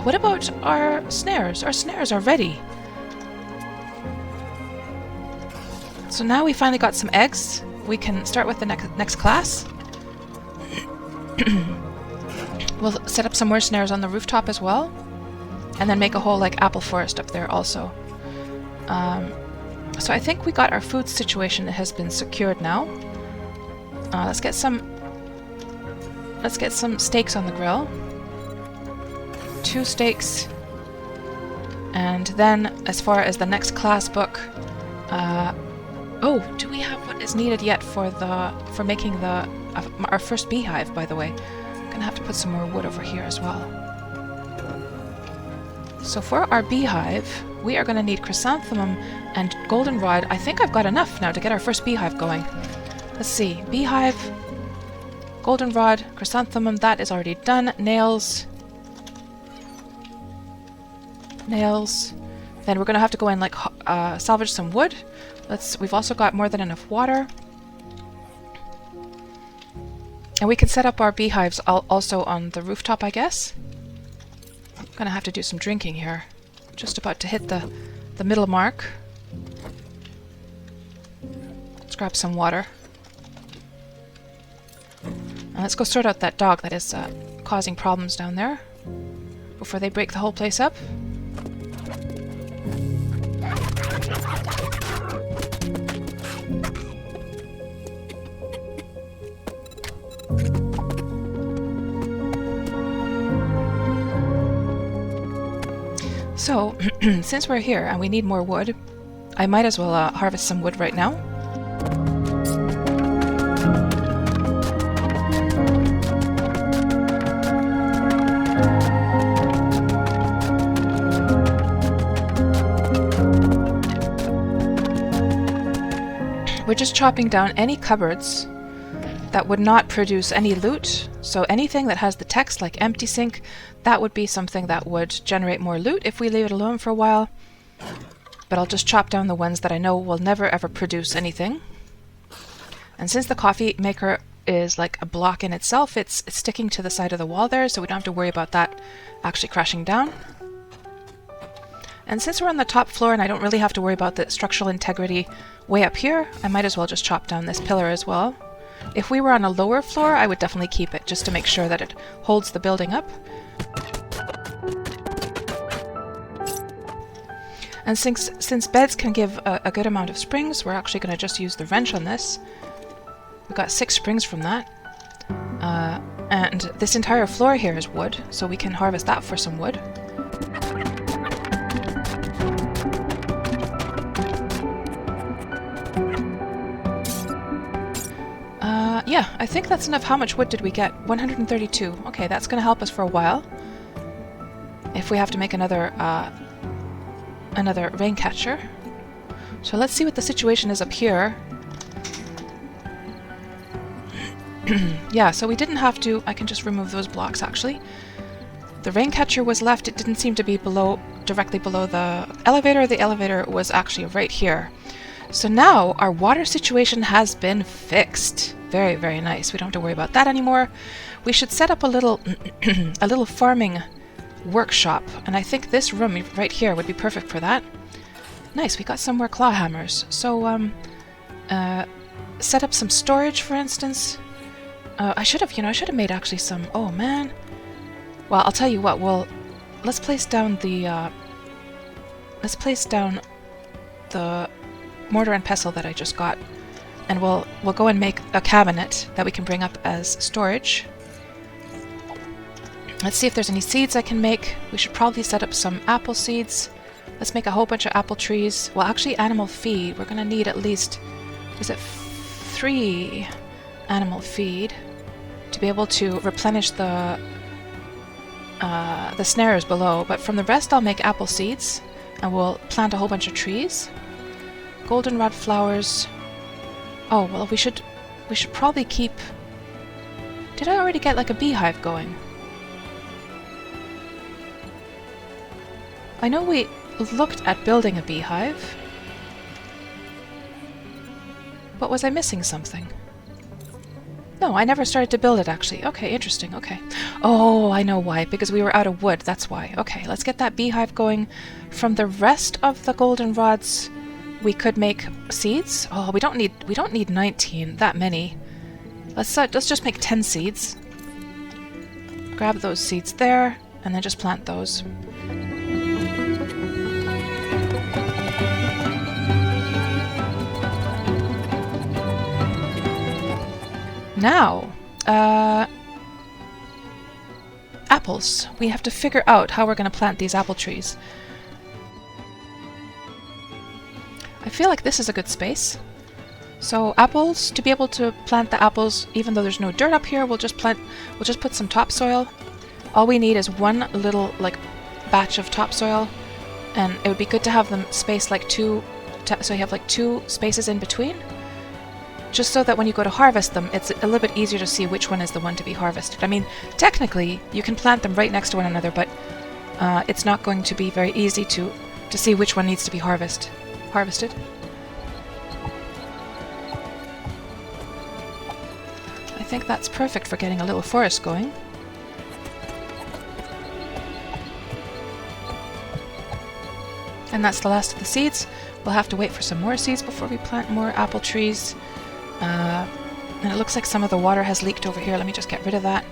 What about our snares? Our snares are ready. So now we finally got some eggs. We can start with the next class. We'll set up some more snares on the rooftop as well, and then make a whole like apple forest up there also. So I think we got our food situation that has been secured now. Let's get some steaks on the grill. 2 steaks, and then as far as the next class book, oh, do we have what is needed yet for making our first beehive? By the way, I'm gonna have to put some more wood over here as well. So for our beehive, we are gonna need chrysanthemum and goldenrod. I think I've got enough now to get our first beehive going. Let's see, beehive, goldenrod, chrysanthemum, that is already done. Nails. Then we're gonna have to go and like salvage some wood. We've also got more than enough water, and we can set up our beehives also on the rooftop, I guess. I'm gonna have to do some drinking here. Just about to hit the middle mark. Let's grab some water. And let's go sort out that dog that is causing problems down there before they break the whole place up. So, since we're here and we need more wood, I might as well harvest some wood right now. We're just chopping down any cupboards that would not produce any loot. So anything that has the text like empty sink, that would be something that would generate more loot if we leave it alone for a while. But I'll just chop down the ones that I know will never ever produce anything. And since the coffee maker is like a block in itself, it's sticking to the side of the wall there, so we don't have to worry about that actually crashing down. And since we're on the top floor and I don't really have to worry about the structural integrity way up here, I might as well just chop down this pillar as well. If we were on a lower floor, I would definitely keep it, just to make sure that it holds the building up. And since beds can give a good amount of springs, we're actually going to just use the wrench on this. We got 6 springs from that. And this entire floor here is wood, so we can harvest that for some wood. Yeah, I think that's enough. How much wood did we get? 132. Okay, that's going to help us for a while. If we have to make another rain catcher. So let's see what the situation is up here. Yeah, so we didn't have to... I can just remove those blocks, actually. The rain catcher was left. It didn't seem to be directly below the elevator. The elevator was actually right here. So now our water situation has been fixed. Very, very nice. We don't have to worry about that anymore. We should set up a little a little farming workshop, and I think this room right here would be perfect for that. Nice, we got some more claw hammers. So set up some storage, for instance. I should have made actually some... Oh man. Well, I'll tell you what. Let's place down the mortar and pestle that I just got, and we'll go and make a cabinet that we can bring up as storage. Let's see if there's any seeds I can make. We should probably set up some apple seeds. Let's make a whole bunch of apple trees. Well, actually, animal feed. We're gonna need at least, is it 3 animal feed to be able to replenish the snares below. But from the rest, I'll make apple seeds, and we'll plant a whole bunch of trees. Goldenrod flowers. Oh, well, we should probably keep... Did I already get like a beehive going? I know we looked at building a beehive. But was I missing something? No, I never started to build it, actually. Okay, interesting, okay. Oh, I know why. Because we were out of wood, that's why. Okay, let's get that beehive going. From the rest of the goldenrods, we could make seeds. Oh, we don't need 19, that many. Let's just make 10 seeds. Grab those seeds there, and then just plant those. Now, apples. We have to figure out how we're going to plant these apple trees. I feel like this is a good space. So apples, to be able to plant the apples, even though there's no dirt up here, we'll just put some topsoil. All we need is one little batch of topsoil, and it would be good to have them spaced like so you have like 2 spaces in between. Just so that when you go to harvest them, it's a little bit easier to see which one is the one to be harvested. I mean, technically, you can plant them right next to one another, but it's not going to be very easy to see which one needs to be harvested. I think that's perfect for getting a little forest going. And that's the last of the seeds. We'll have to wait for some more seeds before we plant more apple trees. And it looks like some of the water has leaked over here. Let me just get rid of that.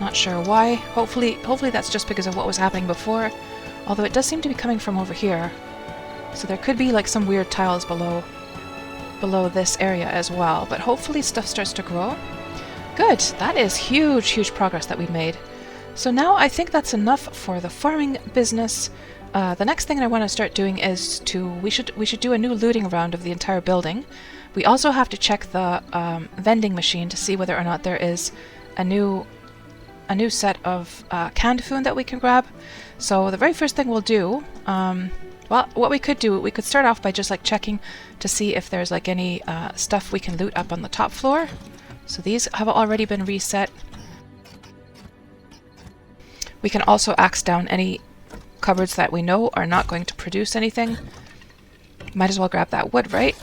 Not sure why. Hopefully that's just because of what was happening before. Although it does seem to be coming from over here. So there could be like some weird tiles below this area as well. But hopefully stuff starts to grow. Good. That is huge progress that we've made. So now I think that's enough for the farming business. The next thing I want to start doing is we should do a new looting round of the entire building. We also have to check the vending machine to see whether or not there is a new set of canned food that we can grab. So the very first thing we'll do, well, what we could do, we could start off by just checking to see if there's any stuff we can loot up on the top floor. So these have already been reset. We can also axe down any cupboards that we know are not going to produce anything. Might as well grab that wood, right?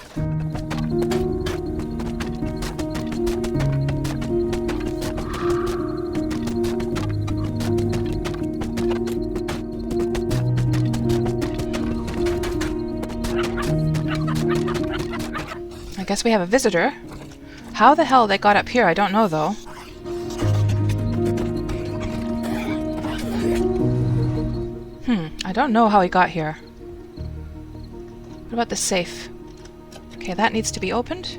I guess we have a visitor. How the hell they got up here, I don't know though. I don't know how he got here. What about the safe? Okay, that needs to be opened.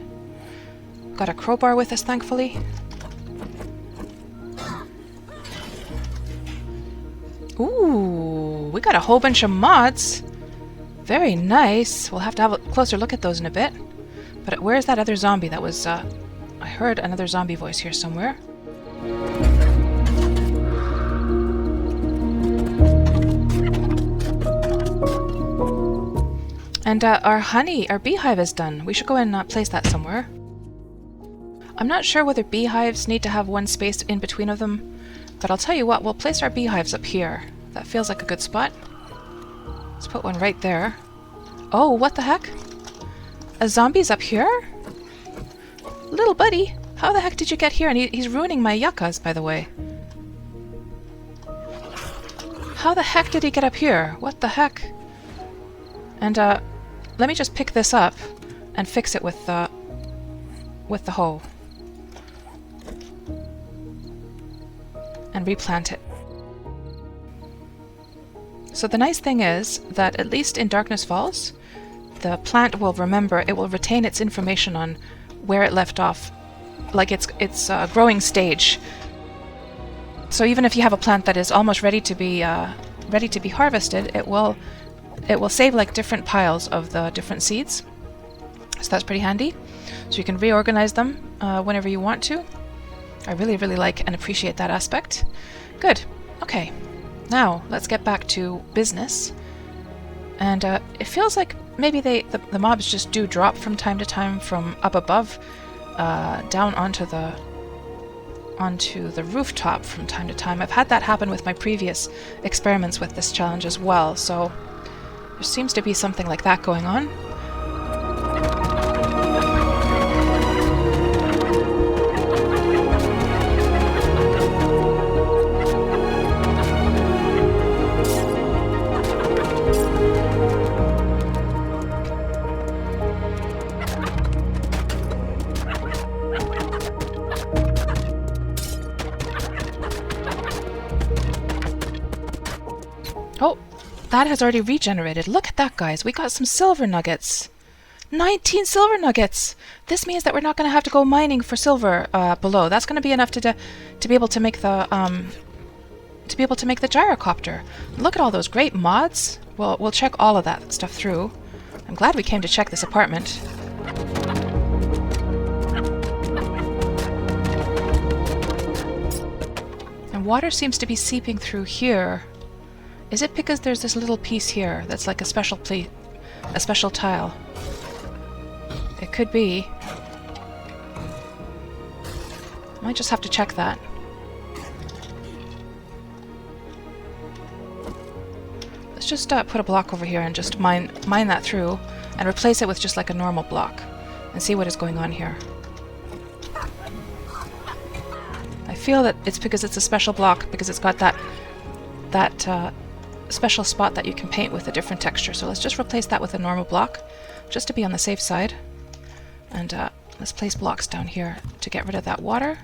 Got a crowbar with us, thankfully. Ooh, we got a whole bunch of mods. Very nice. We'll have to have a closer look at those in a bit. But where's that other zombie that was, I heard another zombie voice here somewhere. And our honey, our beehive is done. We should go and place that somewhere. I'm not sure whether beehives need to have one space in between of them, but I'll tell you what, we'll place our beehives up here. That feels like a good spot. Let's put one right there. Oh, what the heck? A zombie's up here? Little buddy, how the heck did you get here? And he's ruining my yuccas, by the way. How the heck did he get up here? What the heck? And let me just pick this up and fix it with the hoe. And replant it. So the nice thing is that at least in Darkness Falls, the plant will remember, it will retain its information on where it left off, like its growing stage. So even if you have a plant that is almost ready to be harvested, it will save like different piles of the different seeds. So that's pretty handy. So you can reorganize them whenever you want to. I really, really like and appreciate that aspect. Good. Okay. Now let's get back to business. And it feels like maybe the mobs just do drop from time to time from up above down onto the rooftop from time to time. I've had that happen with my previous experiments with this challenge as well, so there seems to be something like that going on. Oh, that has already regenerated. Look at that, guys. We got some silver nuggets. 19 silver nuggets! This means that we're not going to have to go mining for silver below. That's going to be enough to be able to make the gyrocopter. Look at all those great mods. We'll check all of that stuff through. I'm glad we came to check this apartment. And water seems to be seeping through here. Is it because there's this little piece here that's like a special tile? It could be. Might just have to check that. Let's just put a block over here and just mine that through and replace it with just like a normal block and see what is going on here. I feel that it's because it's a special block because it's got that special spot that you can paint with a different texture. So let's just replace that with a normal block just to be on the safe side. And let's place blocks down here to get rid of that water.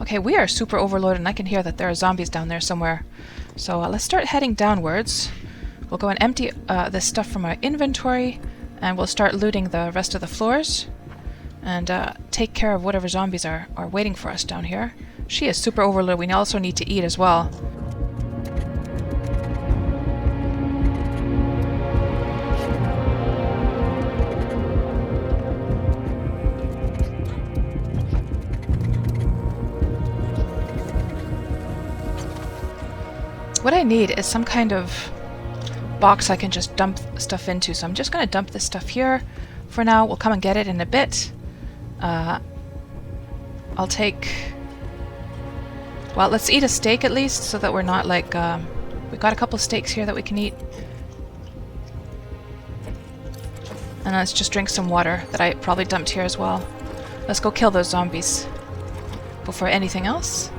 Okay, we are super overloaded and I can hear that there are zombies down there somewhere. So let's start heading downwards. We'll go and empty this stuff from our inventory and we'll start looting the rest of the floors and take care of whatever zombies are waiting for us down here. She is super overloaded. We also need to eat as well. What I need is some kind of box I can just dump stuff into. So I'm just going to dump this stuff here for now. We'll come and get it in a bit. I'll take Well, let's eat a steak at least, so that we're not like, we've got a couple steaks here that we can eat. And let's just drink some water that I probably dumped here as well. Let's go kill those zombies before anything else.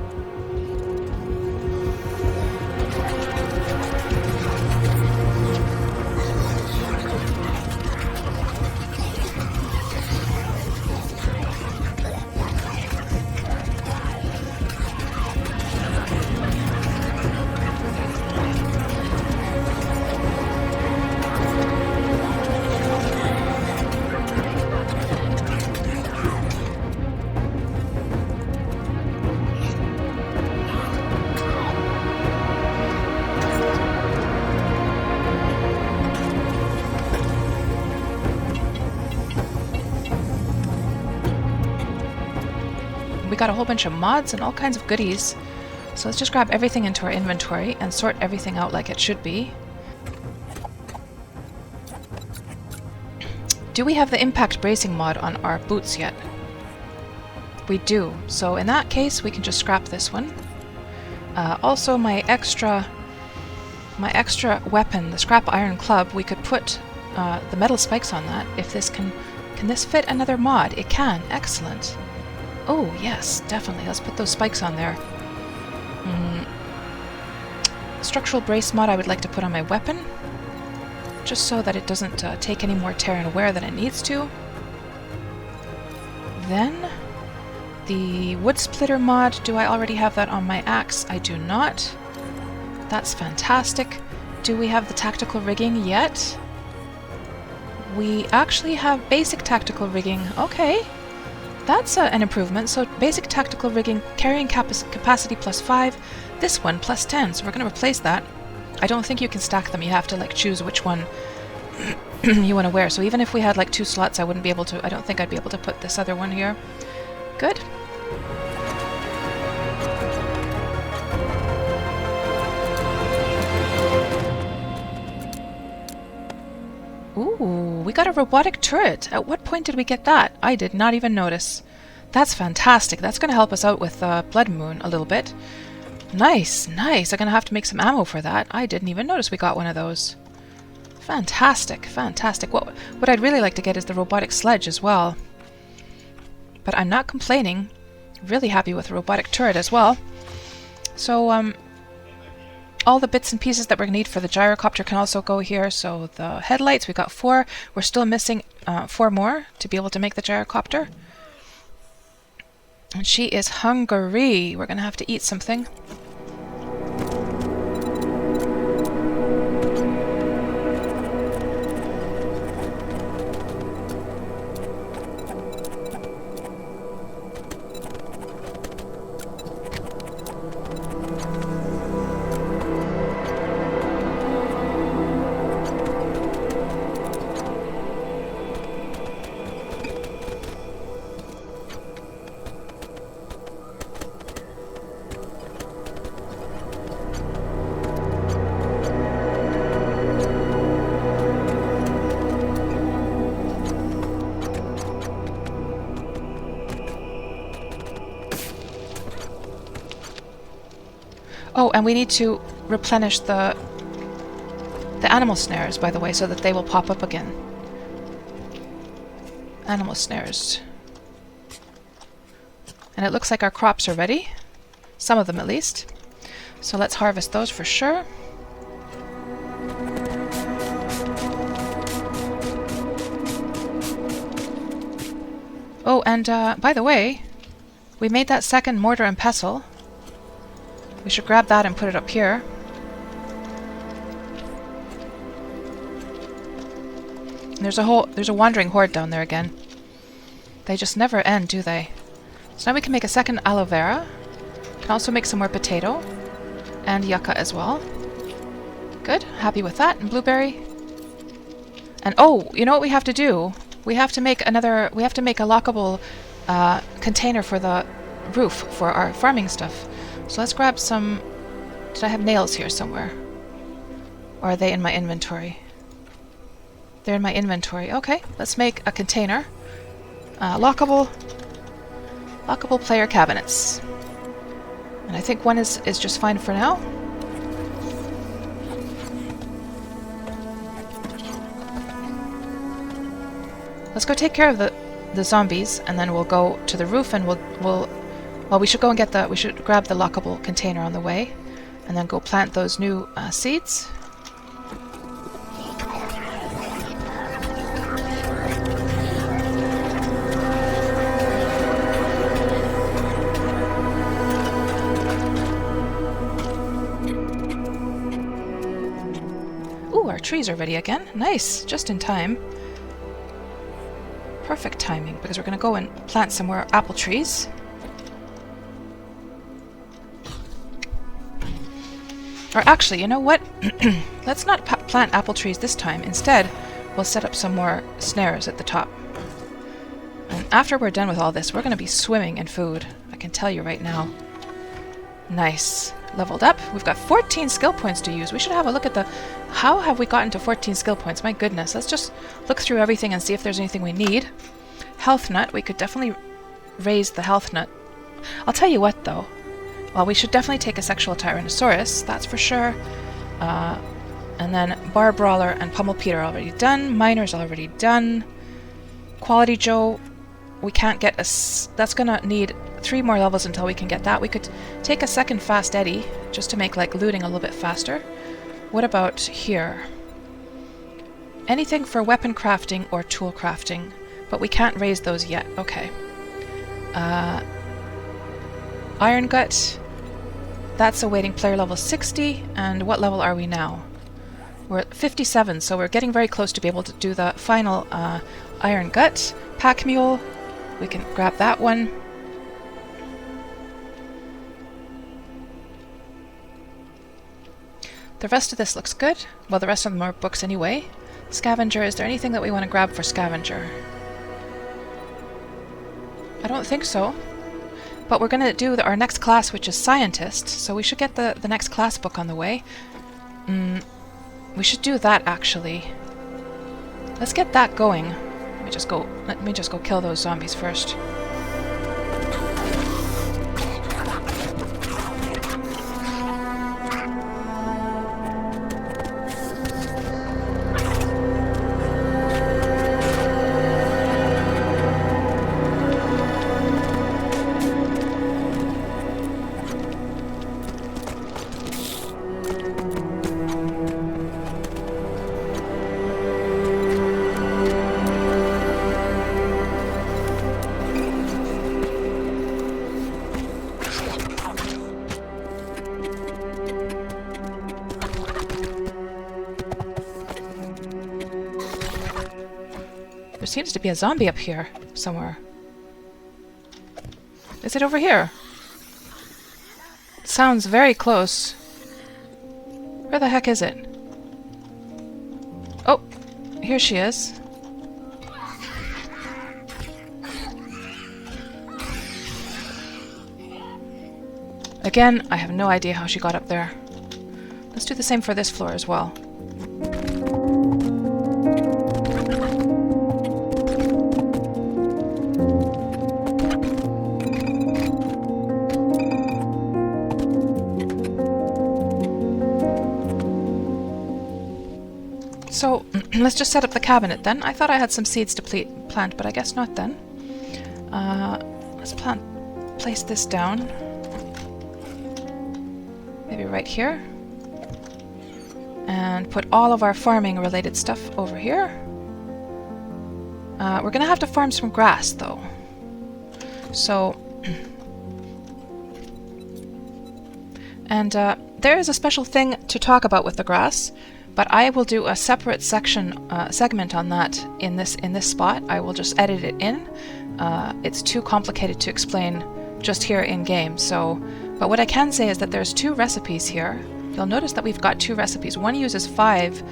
We got a whole bunch of mods and all kinds of goodies. So let's just grab everything into our inventory and sort everything out like it should be. Do we have the impact bracing mod on our boots yet? We do. So in that case, we can just scrap this one. Also, my extra weapon, the scrap iron club, we could put the metal spikes on that. If this can this fit another mod? It can. Excellent. Oh, yes, definitely. Let's put those spikes on there. Structural brace mod I would like to put on my weapon, just so that it doesn't take any more tear and wear than it needs to. Then, the wood splitter mod, do I already have that on my axe? I do not. That's fantastic. Do we have the tactical rigging yet? We actually have basic tactical rigging. Okay. That's an improvement. So basic tactical rigging, carrying capacity +5, this one +10. So we're going to replace that. I don't think you can stack them. You have to like choose which one you want to wear. So even if we had like 2 slots, I wouldn't be able to. I don't think I'd be able to put this other one here. Good. Ooh, we got a robotic turret. At what point did we get that? I did not even notice. That's fantastic. That's going to help us out with Blood Moon a little bit. Nice, nice. I'm going to have to make some ammo for that. I didn't even notice we got one of those. Fantastic, fantastic. What I'd really like to get is the robotic sledge as well. But I'm not complaining. Really happy with the robotic turret as well. So, all the bits and pieces that we're going to need for the gyrocopter can also go here. So the headlights, we got 4. We're still missing 4 more to be able to make the gyrocopter. And she is hungry. We're going to have to eat something. Oh, and we need to replenish the animal snares, by the way, so that they will pop up again. Animal snares. And it looks like our crops are ready. Some of them, at least. So let's harvest those for sure. Oh, and by the way, we made that second mortar and pestle. We should grab that and put it up here. And there's a wandering horde down there again. They just never end, do they? So now we can make a second aloe vera. Can also make some more potato and yucca as well. Good, happy with that. And blueberry. And oh, you know what we have to do? We have to make a lockable container for the roof for our farming stuff. So let's grab some. Did I have nails here somewhere? Or are they in my inventory? They're in my inventory. Okay, let's make a container. Lockable player cabinets. And I think one is just fine for now. Let's go take care of the zombies, and then we'll go to the roof, and well, we should go and we should grab the lockable container on the way, and then go plant those new seeds. Ooh, our trees are ready again. Nice, just in time. Perfect timing, because we're going to go and plant some more apple trees. Or actually, you know what? Let's not plant apple trees this time. Instead, we'll set up some more snares at the top. And after we're done with all this, we're going to be swimming in food. I can tell you right now. Nice. Leveled up. We've got 14 skill points to use. We should have a look at how have we gotten to 14 skill points? My goodness. Let's just look through everything and see if there's anything we need. Health nut. We could definitely raise the health nut. I'll tell you what, though. Well, we should definitely take a sexual tyrannosaurus. That's for sure. And then bar brawler and pummel Peter already done. Miner's already done. Quality Joe. We can't get that's gonna need 3 more levels until we can get that. We could take a second Fast Eddie just to make like looting a little bit faster. What about here? Anything for weapon crafting or tool crafting, but we can't raise those yet. Okay. Iron Gut. That's awaiting player level 60. And what level are we now? We're at 57, so we're getting very close to be able to do the final Iron Gut. Pack Mule. We can grab that one. The rest of this looks good. Well, the rest of them are books anyway. Scavenger, is there anything that we want to grab for Scavenger? I don't think so. But we're going to do our next class, which is Scientist, so we should get the next class book on the way. We should do that, actually. Let's get that going. Let me just go kill those zombies first. There seems to be a zombie up here somewhere. Is it over here? It sounds very close. Where the heck is it? Oh, here she is. Again, I have no idea how she got up there. Let's do the same for this floor as well. So, let's just set up the cabinet then. I thought I had some seeds to plant, but I guess not then. Let's place this down. Maybe right here. And put all of our farming related stuff over here. We're gonna have to farm some grass though. So, and there is a special thing to talk about with the grass. But I will do a separate segment on that in this spot. I will just edit it in. It's too complicated to explain just here in game. So, but what I can say is that there's 2 recipes here. You'll notice that we've got 2 recipes. One uses 5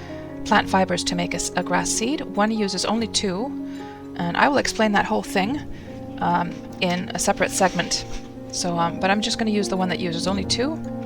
plant fibers to make a grass seed. One uses only 2, and I will explain that whole thing in a separate segment. So, but I'm just going to use the one that uses only 2.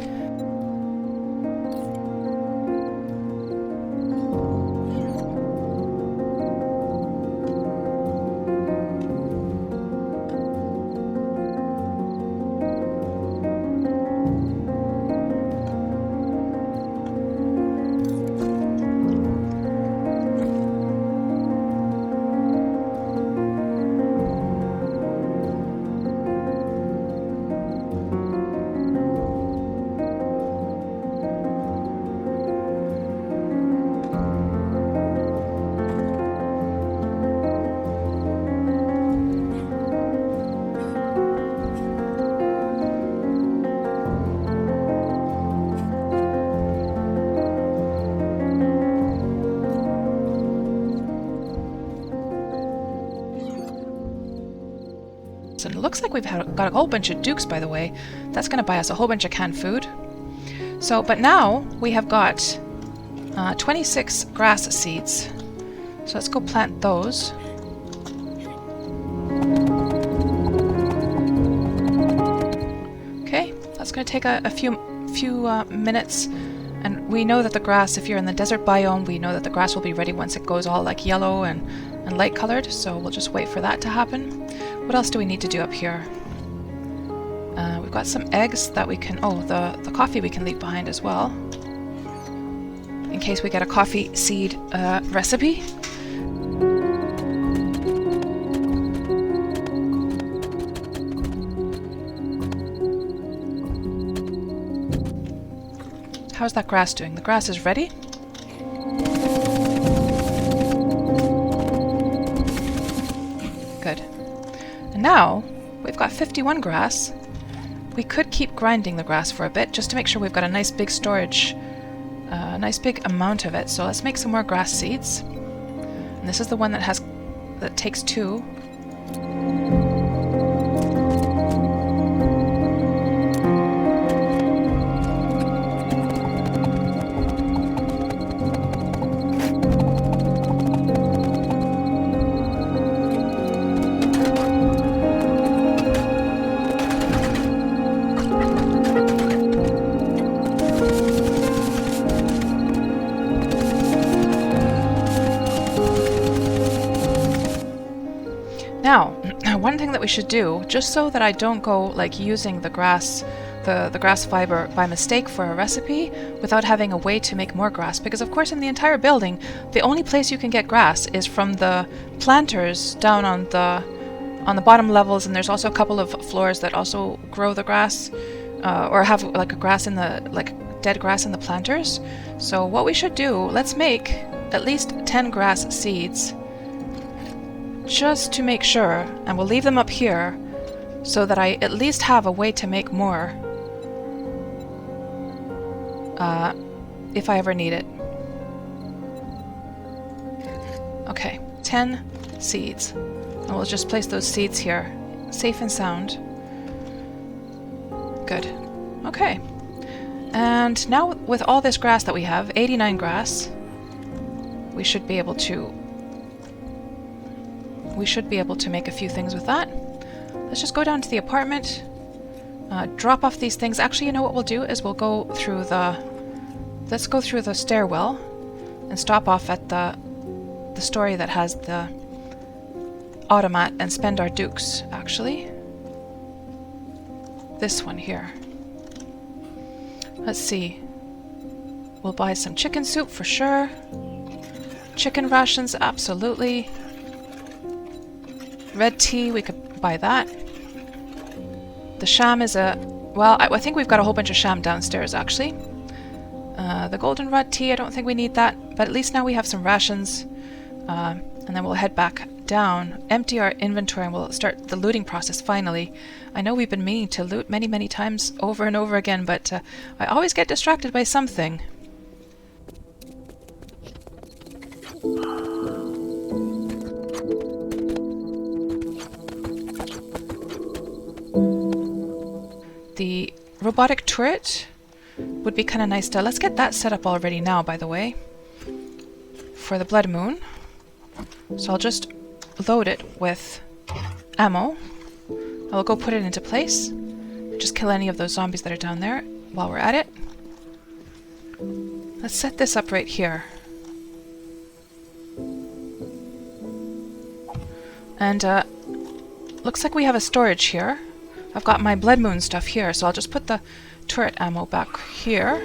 carrots. And it looks like we've got a whole bunch of dukes, by the way. That's going to buy us a whole bunch of canned food. So, but now we have got 26 grass seeds. So let's go plant those. Okay, that's going to take a few minutes. And we know that the grass, if you're in the desert biome, we know that the grass will be ready once it goes all like yellow and light colored. So we'll just wait for that to happen. What else do we need to do up here? We've got some eggs that we can... Oh, the coffee we can leave behind as well. In case we get a coffee seed recipe. How's that grass doing? The grass is ready. Good. And now we've got 51 grass. We could keep grinding the grass for a bit just to make sure we've got a nice big storage, a nice big amount of it. So let's make some more grass seeds. And this is the one that takes 2. Now, one thing that we should do, just so that I don't go like using the grass fiber by mistake for a recipe without having a way to make more grass, because of course in the entire building the only place you can get grass is from the planters down on the bottom levels, and there's also a couple of floors that also grow the grass or have like a grass in the dead grass in the planters. So what we should do, let's make at least 10 grass seeds just to make sure, and we'll leave them up here so that I at least have a way to make more if I ever need it. Okay, 10 seeds. And we'll just place those seeds here, safe and sound. Good. Okay. And now with all this grass that we have, 89 grass, we should be able to make a few things with that. Let's just go down to the apartment, drop off these things. Actually, you know what we'll do is we'll go through let's go through the stairwell and stop off at the story that has the automat and spend our dukes, actually. This one here. Let's see. We'll buy some chicken soup for sure. Chicken rations, absolutely. Red tea, we could buy that. The sham is well, I think we've got a whole bunch of sham downstairs, actually. The goldenrod tea, I don't think we need that, but at least now we have some rations. And then we'll head back down, empty our inventory, and we'll start the looting process finally. I know we've been meaning to loot many, many times over and over again, but I always get distracted by something. The robotic turret would be kind of nice to... Let's get that set up already now, by the way, for the blood moon. So I'll just load it with ammo. I'll go put it into place. Just kill any of those zombies that are down there while we're at it. Let's set this up right here. And looks like we have a storage here. I've got my blood moon stuff here, so I'll just put the turret ammo back here.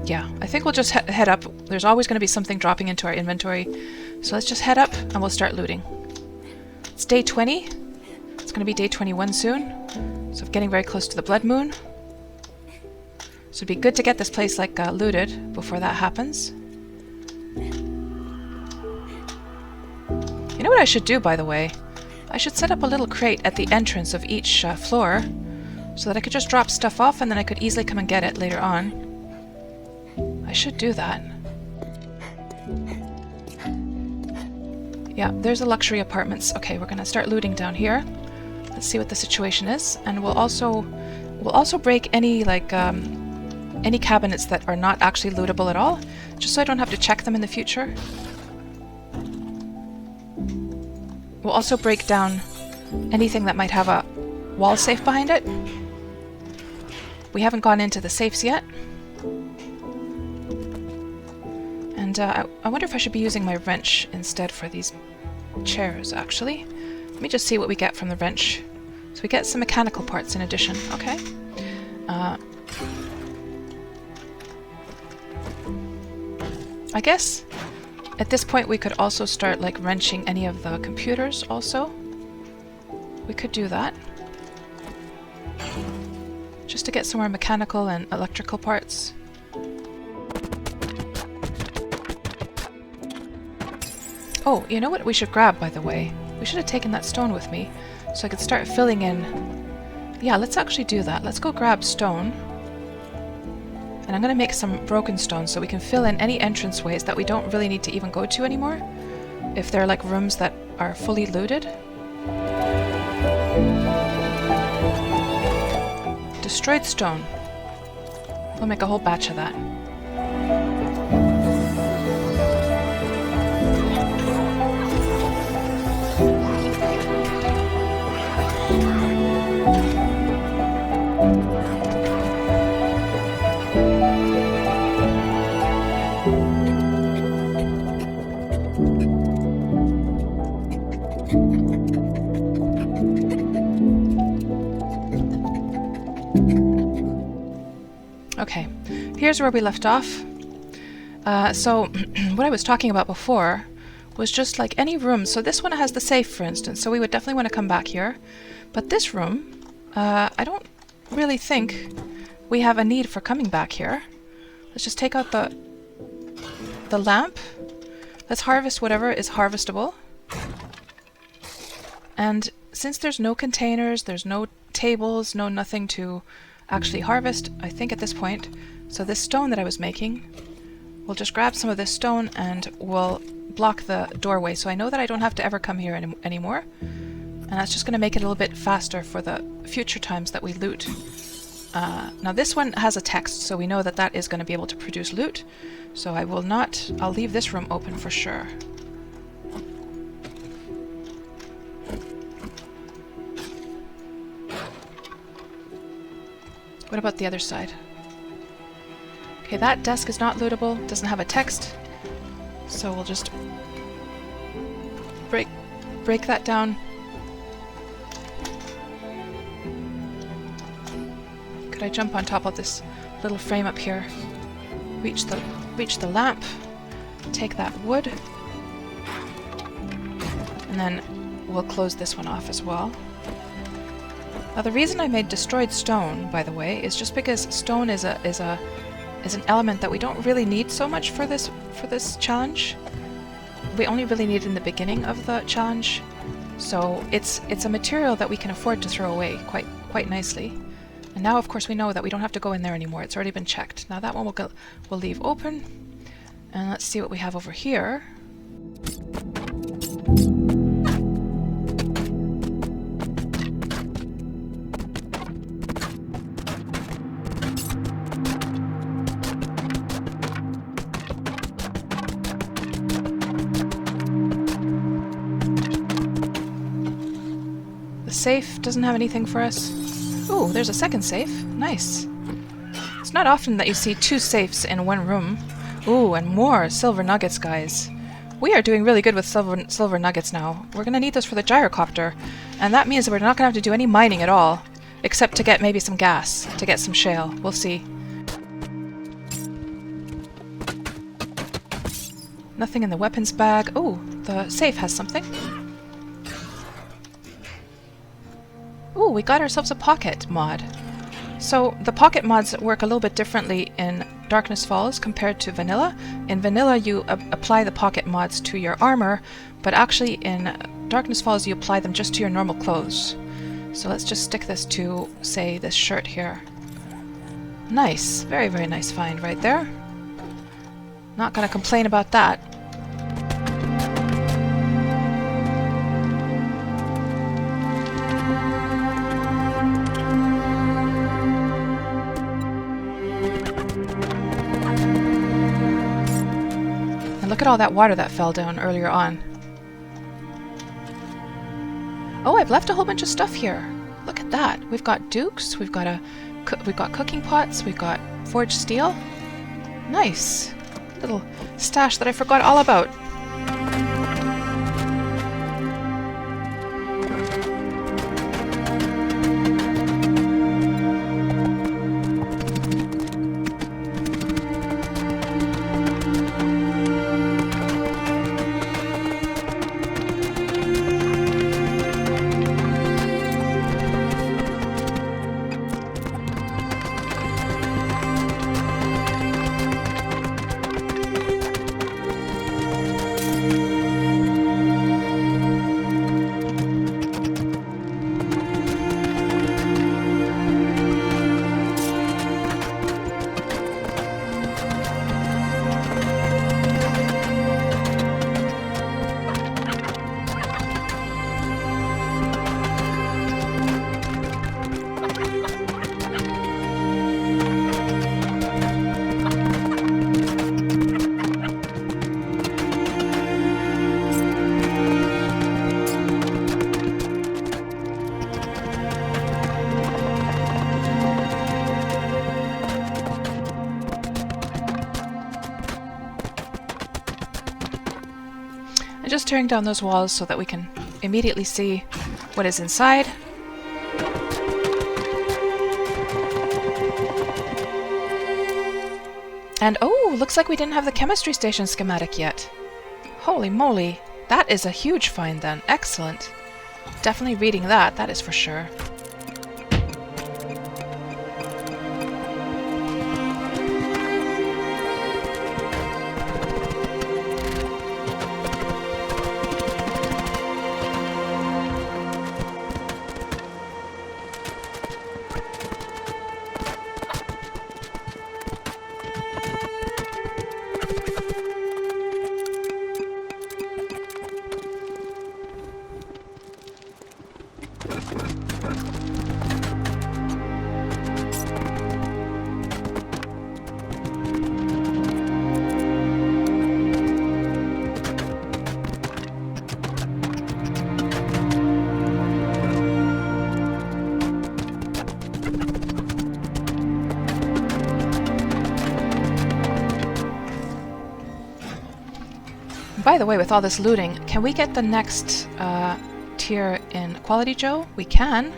Yeah, I think we'll just head up. There's always going to be something dropping into our inventory. So let's just head up and we'll start looting. It's day 20. It's going to be day 21 soon. So I'm getting very close to the blood moon. So it'd be good to get this place looted before that happens. You know what I should do, by the way? I should set up a little crate at the entrance of each floor so that I could just drop stuff off and then I could easily come and get it later on. I should do that. Yeah, there's the luxury apartments. Okay, we're gonna start looting down here. Let's see what the situation is, and we'll also break any any cabinets that are not actually lootable at all, just so I don't have to check them in the future. We'll also break down anything that might have a wall safe behind it. We haven't gone into the safes yet. And I wonder if I should be using my wrench instead for these chairs, actually. Let me just see what we get from the wrench. So we get some mechanical parts in addition. Okay. I guess at this point we could also start like wrenching any of the computers also. We could do that. Just to get some more mechanical and electrical parts. Oh, you know what we should grab, by the way? We should have taken that stone with me so I could start filling in. Yeah, let's actually do that. Let's go grab stone. And I'm going to make some broken stone so we can fill in any entranceways that we don't really need to even go to anymore. If they're like rooms that are fully looted. Destroyed stone. We'll make a whole batch of that. Okay, here's where we left off. So what I was talking about before was just like any room. So this one has the safe, for instance, so we would definitely want to come back here. But this room, I don't really think we have a need for coming back here. Let's just take out the lamp. Let's harvest whatever is harvestable. And since there's no containers, there's no tables, no nothing to actually harvest, I think at this point, so this stone that I was making, we'll just grab some of this stone and we'll block the doorway so I know that I don't have to ever come here anymore. And that's just going to make it a little bit faster for the future times that we loot. Now this one has a text, so we know that that is going to be able to produce loot. So I'll leave this room open for sure. What about the other side? Okay, that desk is not lootable, doesn't have a text. So we'll just break that down. Could I jump on top of this little frame up here? Reach the lamp, take that wood, and then we'll close this one off as well. Now the reason I made destroyed stone, by the way, is just because stone is an element that we don't really need so much for this challenge. We only really need it in the beginning of the challenge, so it's a material that we can afford to throw away quite nicely. And now, of course, we know that we don't have to go in there anymore. It's already been checked. Now that one we'll leave open, and let's see what we have over here. The safe doesn't have anything for us. Ooh, there's a second safe. Nice. It's not often that you see two safes in one room. Ooh, and more silver nuggets, guys. We are doing really good with silver nuggets now. We're going to need those for the gyrocopter. And that means that we're not going to have to do any mining at all. Except to get maybe some gas. To get some shale. We'll see. Nothing in the weapons bag. Ooh, the safe has something. Ooh, we got ourselves a pocket mod. So the pocket mods work a little bit differently in Darkness Falls compared to vanilla. In vanilla you apply the pocket mods to your armor, but actually in darkness falls, you apply them just to your normal clothes. So let's just stick this to, say, this shirt here. Nice. Very, very nice find right there. Not gonna complain about that. And look at all that water that fell down earlier on. Oh, I've left a whole bunch of stuff here. Look at that. We've got dukes, we've got cooking pots, we've got forged steel. Nice. Little stash that I forgot all about. Just tearing down those walls so that we can immediately see what is inside. And oh, looks like we didn't have the chemistry station schematic yet. Holy moly, that is a huge find then. Excellent. Definitely reading that, that is for sure. By the way, with all this looting, can we get the next tier in Quality Joe? We can.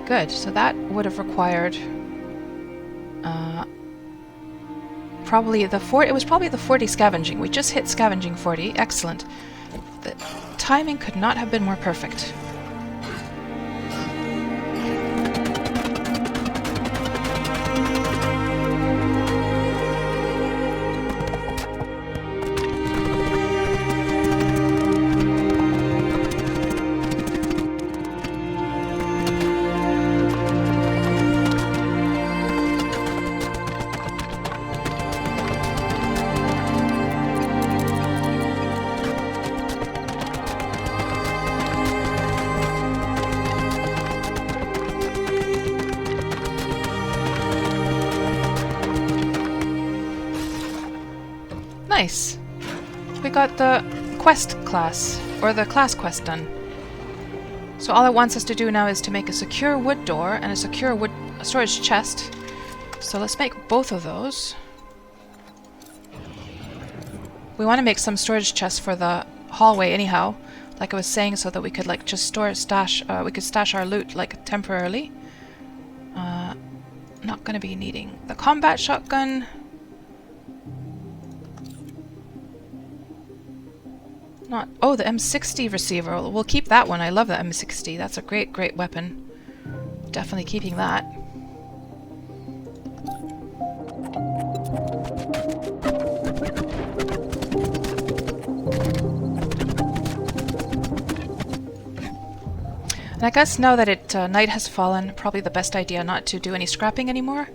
Good. So that would have required probably the 40. It was probably the 40 scavenging. We just hit scavenging 40. Excellent. The timing could not have been more perfect. Nice. We got the quest class, or the class quest done. So all it wants us to do now is to make a secure wood door and a secure wood storage chest. So let's make both of those. We want to make some storage chests for the hallway anyhow, like I was saying, so that we could like just stash our loot like temporarily. Not going to be needing the combat shotgun. Oh, the M60 receiver. We'll keep that one. I love the M60. That's a great, great weapon. Definitely keeping that. And I guess now that night has fallen, probably the best idea not to do any scrapping anymore,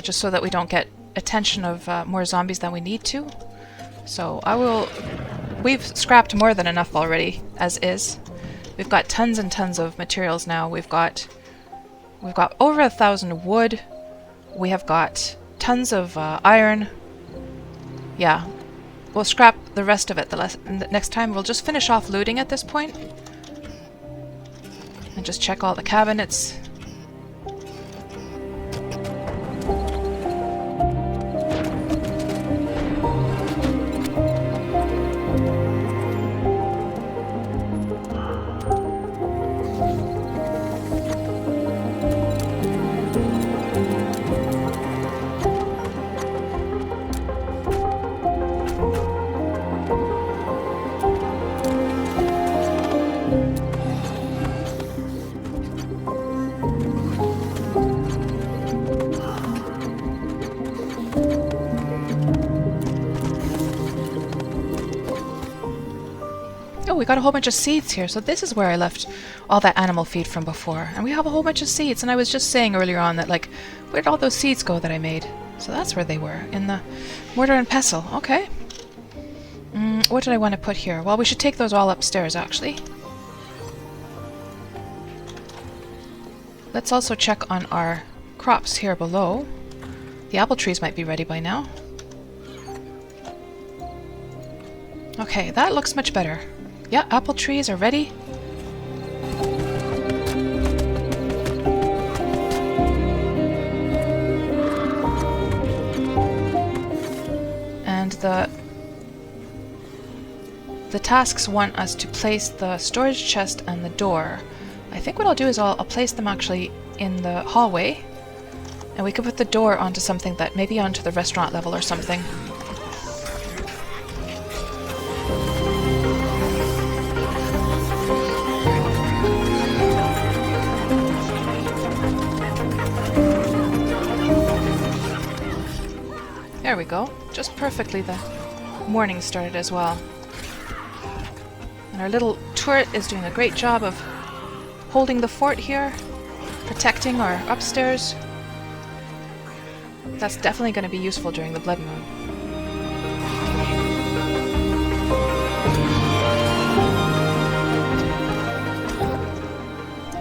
just so that we don't get attention of more zombies than we need to. So I will... We've scrapped more than enough already, as is. We've got tons and tons of materials now. We've got over 1,000 wood. We have got tons of iron. Yeah, we'll scrap the rest of it the next time. We'll just finish off looting at this point. And just check all the cabinets. Oh, we got a whole bunch of seeds here. So this is where I left all that animal feed from before. And we have a whole bunch of seeds. And I was just saying earlier on that, like, where did all those seeds go that I made? So that's where they were, in the mortar and pestle. Okay. What did I want to put here? Well, we should take those all upstairs, actually. Let's also check on our crops here below. The apple trees might be ready by now. Okay, that looks much better. Yeah, apple trees are ready. And the tasks want us to place the storage chest and the door. I think what I'll do is I'll place them actually in the hallway, and we could put the door onto something that maybe onto the restaurant level or something. There we go. Just perfectly the morning started as well. And our little turret is doing a great job of holding the fort here, protecting our upstairs. That's definitely going to be useful during the blood moon.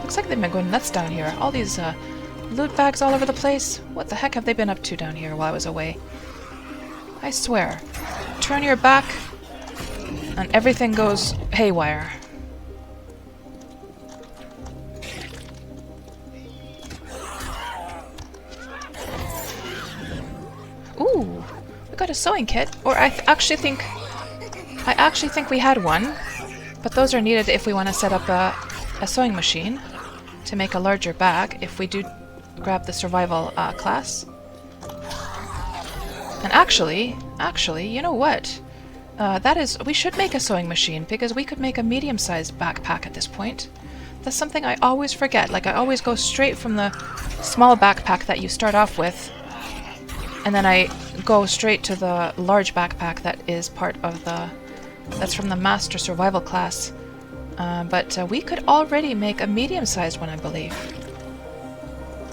Looks like they've been going nuts down here. All these loot bags all over the place. What the heck have they been up to down here while I was away? I swear. Turn your back and everything goes haywire. Ooh, we got a sewing kit. Or I actually think we had one, but those are needed if we want to set up a sewing machine to make a larger bag if we do grab the survival class. And actually, you know what? We should make a sewing machine, because we could make a medium-sized backpack at this point. That's something I always forget. Like, I always go straight from the small backpack that you start off with, and then I go straight to the large backpack that is part of that's from the Master Survival class. But we could already make a medium-sized one, I believe.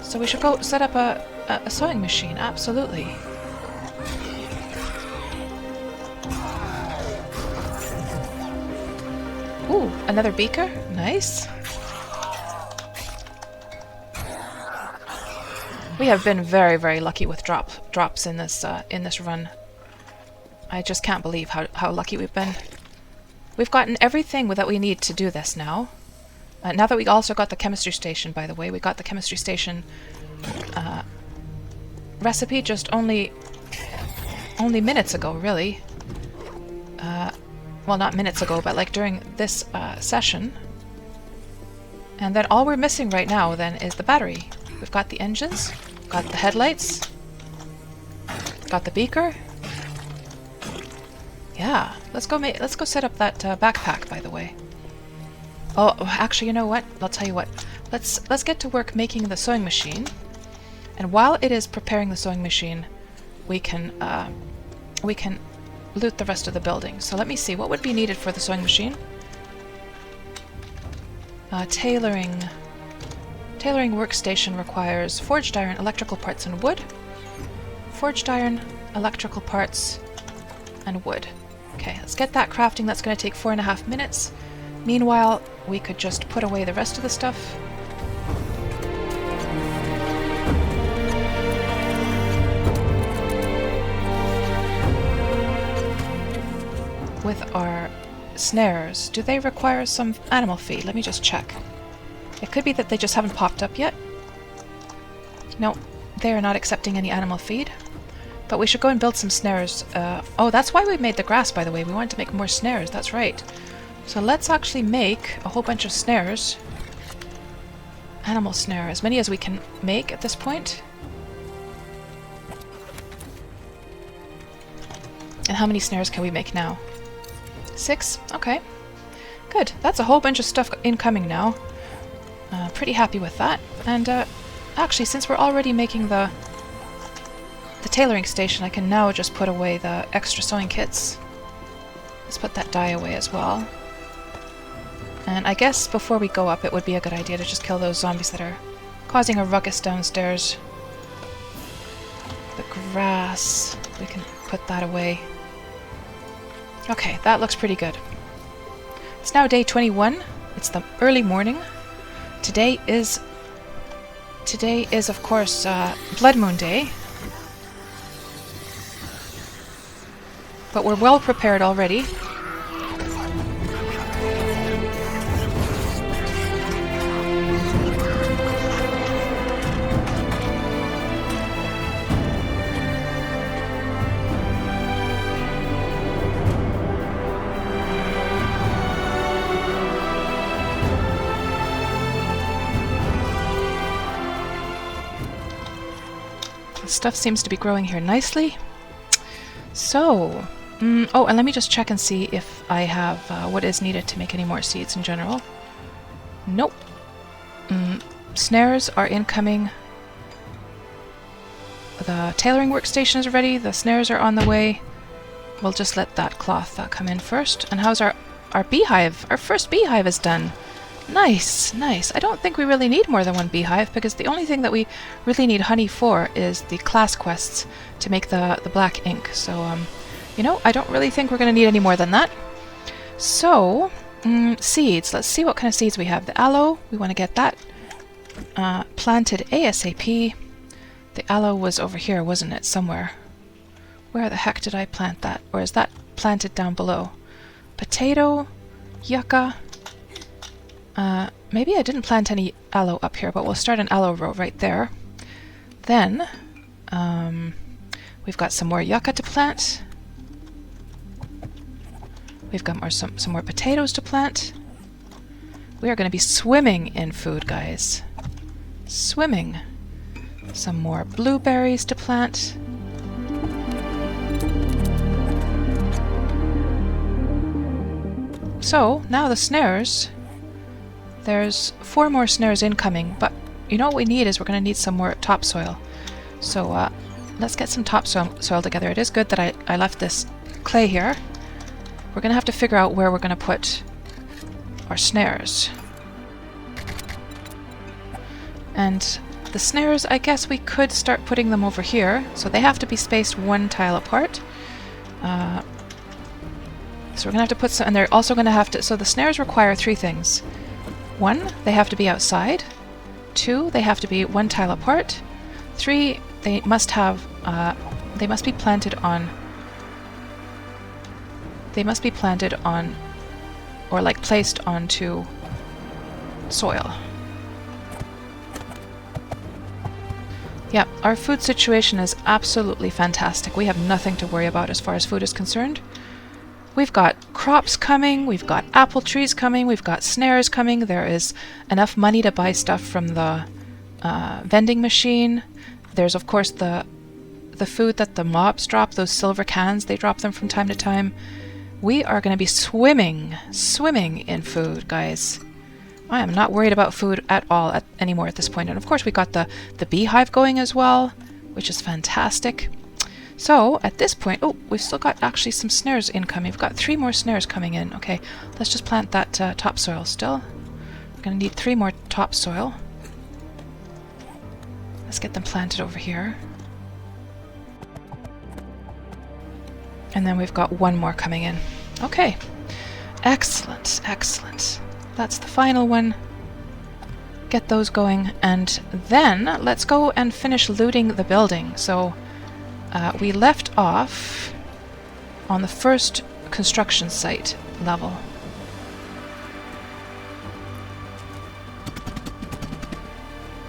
So we should go set up a sewing machine, absolutely. Ooh, another beaker? Nice. We have been very, very lucky with drops in this run. I just can't believe how lucky we've been. We've gotten everything that we need to do this now. Now that we also got the chemistry station, by the way, we got the chemistry station recipe just only minutes ago, really. Well, not minutes ago, but like during this session. And then all we're missing right now then is the battery. We've got the engines, got the headlights, got the beaker. Yeah, let's go set up that backpack, by the way. Oh, actually, you know what? I'll tell you what. Let's get to work making the sewing machine. And while it is preparing the sewing machine, we can loot the rest of the building. So let me see, what would be needed for the sewing machine? Tailoring workstation requires forged iron, electrical parts, and wood. Forged iron, electrical parts, and wood. Okay, let's get that crafting. That's going to take 4.5 minutes. Meanwhile, we could just put away the rest of the stuff. With our snares, do they require some animal feed? Let me just check. It could be that they just haven't popped up yet. No, they are not accepting any animal feed. But we should go and build some snares. Oh, that's why we made the grass, by the way. We wanted to make more snares, that's right. So let's actually make a whole bunch of snares. Animal snare, as many as we can make at this point. And how many snares can we make now? 6? Okay. Good. That's a whole bunch of stuff incoming now. Pretty happy with that. And actually, since we're already making the tailoring station, I can now just put away the extra sewing kits. Let's put that dye away as well. And I guess before we go up, it would be a good idea to just kill those zombies that are causing a ruckus downstairs. The grass, we can put that away. Okay, that looks pretty good. It's now day 21. It's the early morning. Today is of course Blood Moon Day. But we're well prepared already. Stuff seems to be growing here nicely. So, oh, and let me just check and see if I have what is needed to make any more seeds in general. Nope. Snares are incoming. The tailoring workstation is ready. The snares are on the way. We'll just let that cloth come in first. And how's our beehive? Our first beehive is done. Nice, nice. I don't think we really need more than one beehive, because the only thing that we really need honey for is the class quests to make the black ink. So, you know, I don't really think we're going to need any more than that. So, seeds. Let's see what kind of seeds we have. The aloe, we want to get that planted ASAP. The aloe was over here, wasn't it? Somewhere. Where the heck did I plant that? Or is that planted down below? Potato, yucca. Maybe I didn't plant any aloe up here, but we'll start an aloe row right there. Then, we've got some more yucca to plant. We've got some more potatoes to plant. We are going to be swimming in food, guys. Swimming. Some more blueberries to plant. So, now the snares. There's 4 more snares incoming, but you know what we need is we're going to need some more topsoil. So let's get some topsoil together. It is good that I left this clay here. We're going to have to figure out where we're going to put our snares. And the snares, I guess we could start putting them over here. So they have to be spaced 1 tile apart. So we're going to have to put some, and they're also going to have to, so the snares require 3 things. 1, they have to be outside. 2, they have to be 1 tile apart. 3, they must have, they must be planted on, or like placed onto soil. Yeah, our food situation is absolutely fantastic. We have nothing to worry about as far as food is concerned. We've got crops coming, we've got apple trees coming, we've got snares coming. There is enough money to buy stuff from the vending machine. There's of course the food that the mobs drop, those silver cans, they drop them from time to time. We are going to be swimming in food, guys. I am not worried about food at all anymore at this point. And of course we got the beehive going as well, which is fantastic. So, at this point, oh, we've still got actually some snares incoming. We've got 3 more snares coming in. Okay, let's just plant that topsoil still. We're going to need 3 more topsoil. Let's get them planted over here. And then we've got 1 more coming in. Okay. Excellent, excellent. That's the final one. Get those going, and then let's go and finish looting the building. So we left off on the first construction site level.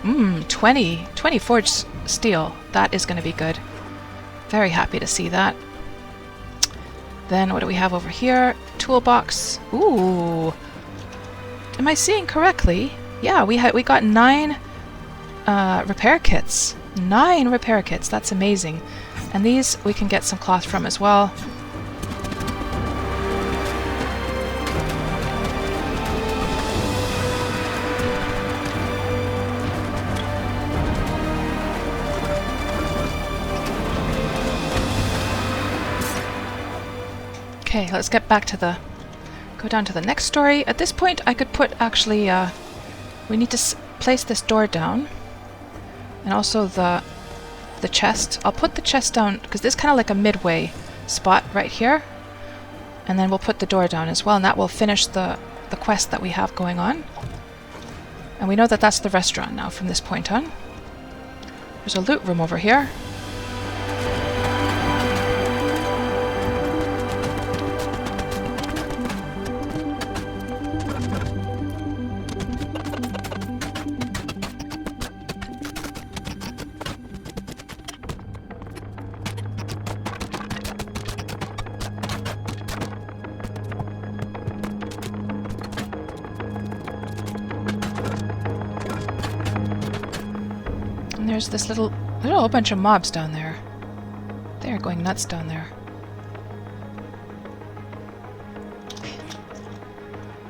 Mmm, 20 forged steel. That is going to be good. Very happy to see that. Then what do we have over here? Toolbox. Ooh. Am I seeing correctly? Yeah, we got 9 repair kits. 9 repair kits. That's amazing. And these we can get some cloth from as well. Okay, let's get back to go down to the next story. At this point, I could put actually, we need to place this door down, and also the chest. I'll put the chest down because this is kind of like a midway spot right here, and then we'll put the door down as well, and that will finish the quest that we have going on. And we know that that's the restaurant now from this point on. There's a loot room over here. And there's this little bunch of mobs down there. They are going nuts down there.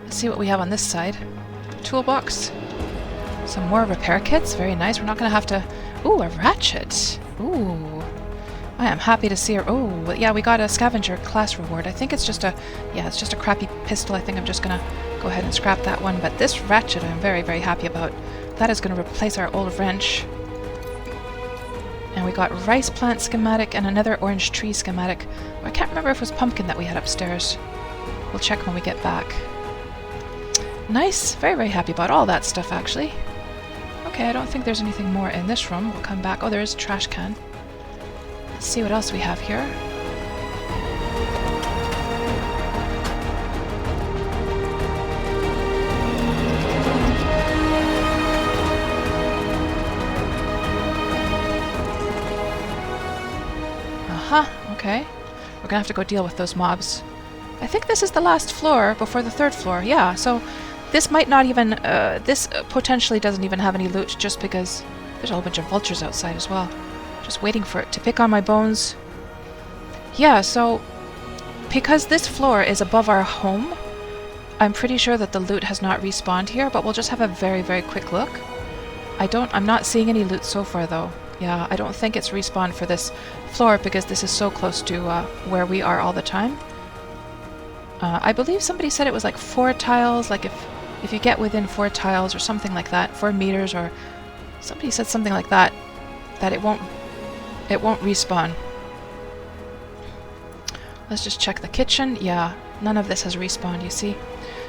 Let's see what we have on this side. Toolbox. Some more repair kits. Very nice. We're not going to have to... Ooh, a ratchet. Ooh. I am happy to see her. Oh, yeah, we got a scavenger class reward. I think it's just a... Yeah, it's just a crappy pistol. I think I'm just going to go ahead and scrap that one. But this ratchet I'm very, very happy about. That is going to replace our old wrench. And we got rice plant schematic and another orange tree schematic. I can't remember if it was pumpkin that we had upstairs. We'll check when we get back. Nice. Very, very happy about all that stuff, actually. Okay, I don't think there's anything more in this room. We'll come back. Oh, there is a trash can. Let's see what else we have here. Okay. We're gonna have to go deal with those mobs. I think this is the last floor before the 3rd floor. Yeah, so this might not even... this potentially doesn't even have any loot just because there's a whole bunch of vultures outside as well. Just waiting for it to pick on my bones. Yeah, so because this floor is above our home, I'm pretty sure that the loot has not respawned here, but we'll just have a very, very quick look. I'm not seeing any loot so far though. Yeah, I don't think it's respawned for this floor because this is so close to where we are all the time. I believe somebody said it was like 4 tiles, like if you get within 4 tiles or something like that, 4 meters, or somebody said something like that, that it won't respawn. Let's just check the kitchen. Yeah, none of this has respawned, you see.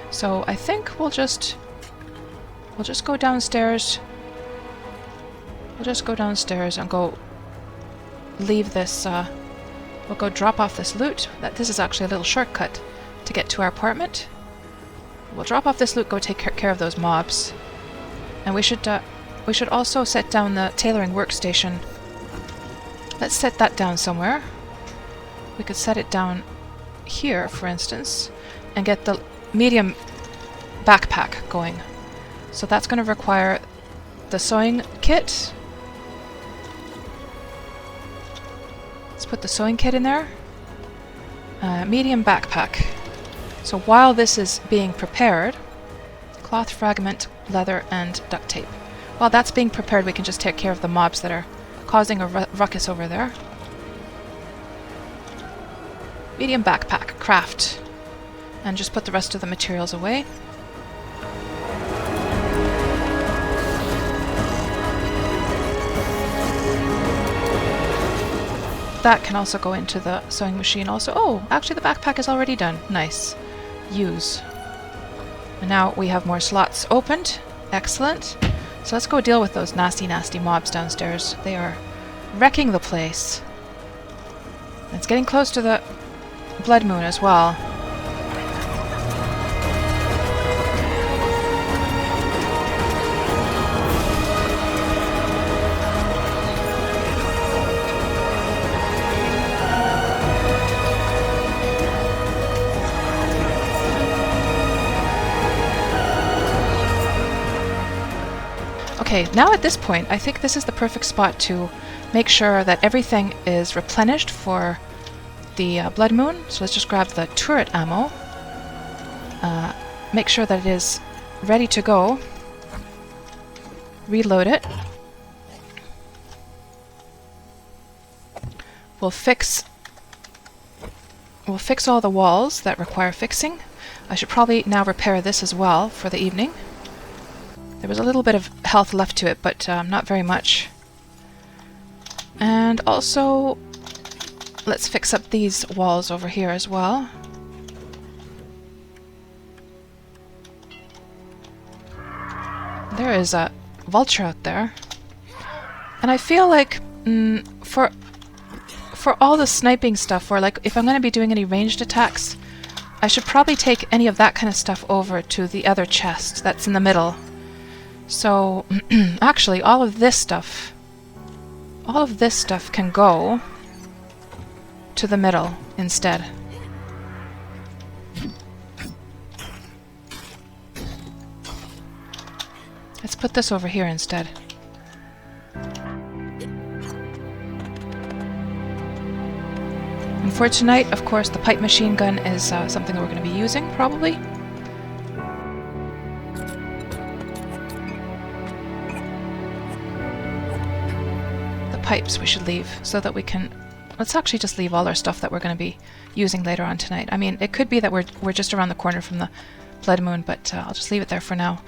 So I think we'll just go downstairs. We'll just go downstairs and go leave this, we'll go drop off this loot. This is actually a little shortcut to get to our apartment. We'll drop off this loot, go take care of those mobs. And we should also set down the tailoring workstation. Let's set that down somewhere. We could set it down here, for instance, and get the medium backpack going. So that's going to require the sewing kit. Let's put the sewing kit in there. Medium backpack. So while this is being prepared, cloth fragment, leather, and duct tape. While that's being prepared, we can just take care of the mobs that are causing a ruckus over there. Medium backpack, craft. And just put the rest of the materials away. that can also go into the sewing machine also. Oh, actually the backpack is already done. Nice. Use. And now we have more slots opened. Excellent. So let's go deal with those nasty, nasty mobs downstairs. They are wrecking the place. It's getting close to the blood moon as well. Okay, now at this point, I think this is the perfect spot to make sure that everything is replenished for the blood moon. So let's just grab the turret ammo. Make sure that it is ready to go. Reload it. We'll fix all the walls that require fixing. I should probably now repair this as well for the evening. There was a little bit of health left to it, but not very much. And also, let's fix up these walls over here as well. There is a vulture out there. And I feel like for all the sniping stuff, or like if I'm going to be doing any ranged attacks, I should probably take any of that kind of stuff over to the other chest that's in the middle. So, actually, all of this stuff can go to the middle instead. Let's put this over here instead. And for tonight, of course, the pipe machine gun is something that we're going to be using, probably. Pipes we should leave so that we can... Let's actually just leave all our stuff that we're going to be using later on tonight. I mean, it could be that we're just around the corner from the blood moon, but I'll just leave it there for now.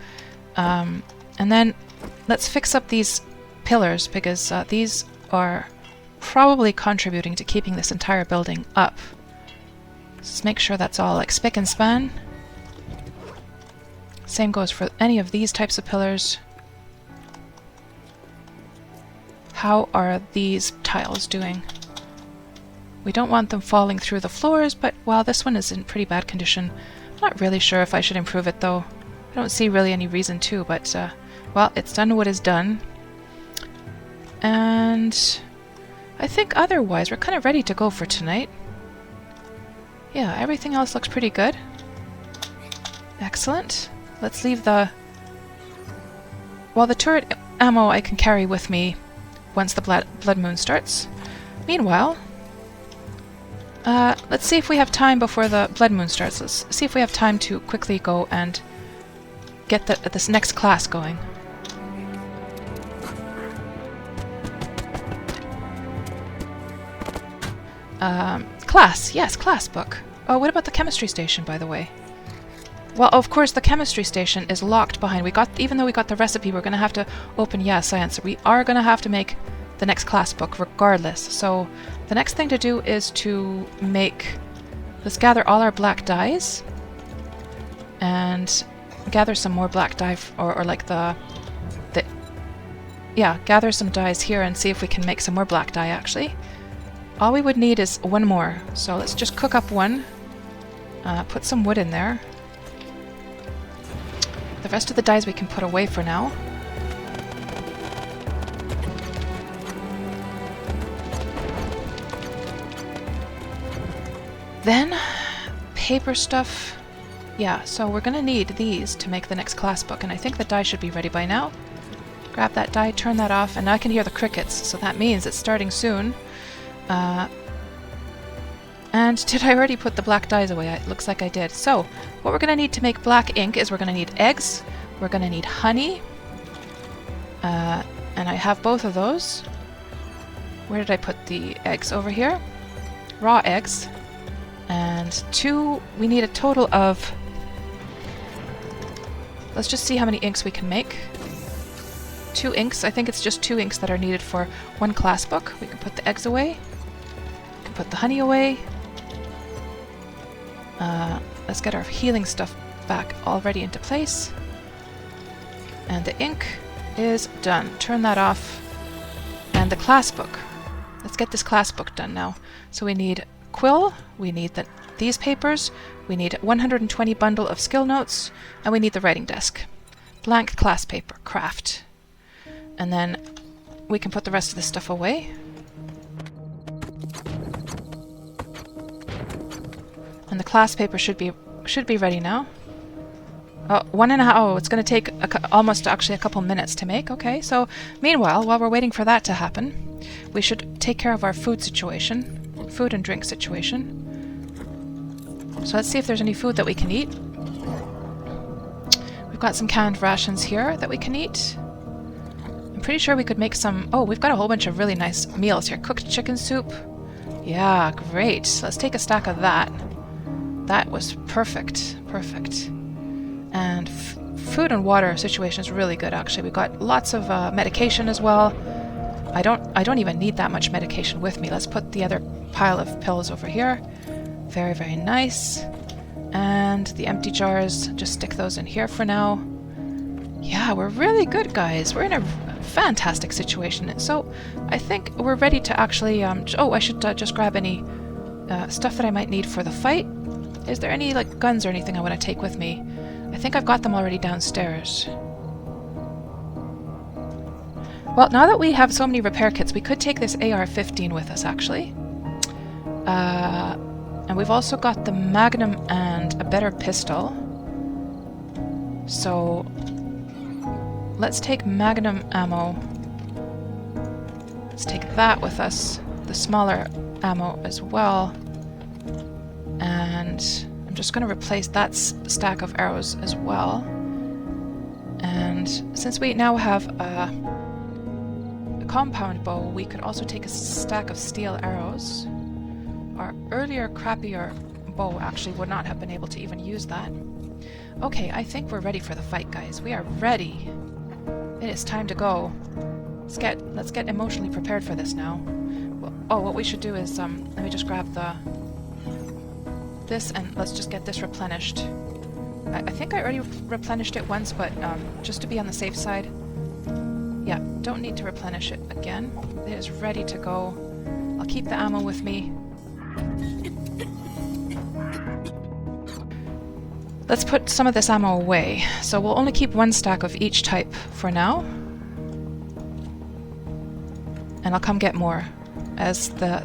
And then let's fix up these pillars, because these are probably contributing to keeping this entire building up. Let's make sure that's all like spick and span. Same goes for any of these types of pillars. How are these tiles doing? We don't want them falling through the floors, but well, this one is in pretty bad condition. I'm not really sure if I should improve it though. I don't see really any reason to, but well, it's done what is done. And I think otherwise we're kind of ready to go for tonight. Yeah, everything else looks pretty good. Excellent. Let's leave the... Well, the turret ammo I can carry with me once the blood moon starts. Meanwhile, let's see if we have time before the blood moon starts. Let's see if we have time to quickly go and get this next class going. Class. Yes, class book. Oh, what about the chemistry station, by the way? Well, of course, the chemistry station is locked behind. Even though we got the recipe, we're going to have to open, yeah, science. We are going to have to make the next class book regardless. So the next thing to do is to let's gather all our black dyes and gather some more black dye, or like yeah, gather some dyes here and see if we can make some more black dye, actually. All we would need is one more. So let's just cook up one, put some wood in there. The rest of the dyes we can put away for now. Then, paper stuff. Yeah, so we're going to need these to make the next class book, and I think the dye should be ready by now. Grab that dye, turn that off, and I can hear the crickets, so that means it's starting soon. And did I already put the black dyes away? It looks like I did. So, what we're going to need to make black ink is we're going to need eggs, we're going to need honey, and I have both of those. Where did I put the eggs? Over here. Raw eggs. And we need a total of... Let's just see how many inks we can make. 2 inks. I think it's just 2 inks that are needed for one class book. We can put the eggs away. put the honey away. Let's get our healing stuff back already into place. And the ink is done. Turn that off. And the class book. Let's get this class book done now. So we need quill, we need these papers, we need 120 bundle of skill notes, and we need the writing desk. Blank class paper, craft. And then we can put the rest of this stuff away. And the class paper should be ready now. Oh, 1.5. Oh, it's going to take almost actually a couple minutes to make. Okay, so meanwhile, while we're waiting for that to happen, we should take care of our food and drink situation. So let's see if there's any food that we can eat. We've got some canned rations here that we can eat. I'm pretty sure we could make some... Oh, we've got a whole bunch of really nice meals here. Cooked chicken soup. Yeah, great. Let's take a stack of that. That was perfect. Perfect. And food and water situation is really good, actually. We've got lots of medication as well. I don't even need that much medication with me. Let's put the other pile of pills over here. Very, very nice. And the empty jars, just stick those in here for now. Yeah, we're really good, guys. We're in a fantastic situation. So I think we're ready to actually... oh, I should just grab any stuff that I might need for the fight. Is there any like guns or anything I want to take with me? I think I've got them already downstairs. Well, now that we have so many repair kits, we could take this AR-15 with us, actually. And we've also got the Magnum and a better pistol. So let's take Magnum ammo. Let's take that with us. The smaller ammo as well. And I'm just going to replace that stack of arrows as well. And since we now have a compound bow, we could also take a stack of steel arrows. Our earlier, crappier bow actually would not have been able to even use that. Okay, I think we're ready for the fight, guys. We are ready. It is time to go. Let's get emotionally prepared for this now. Well, oh, what we should do is let me just grab this and let's just get this replenished. I think I already replenished it once, but just to be on the safe side. Yeah, don't need to replenish it again. It is ready to go. I'll keep the ammo with me. Let's put some of this ammo away. So we'll only keep one stack of each type for now. And I'll come get more as the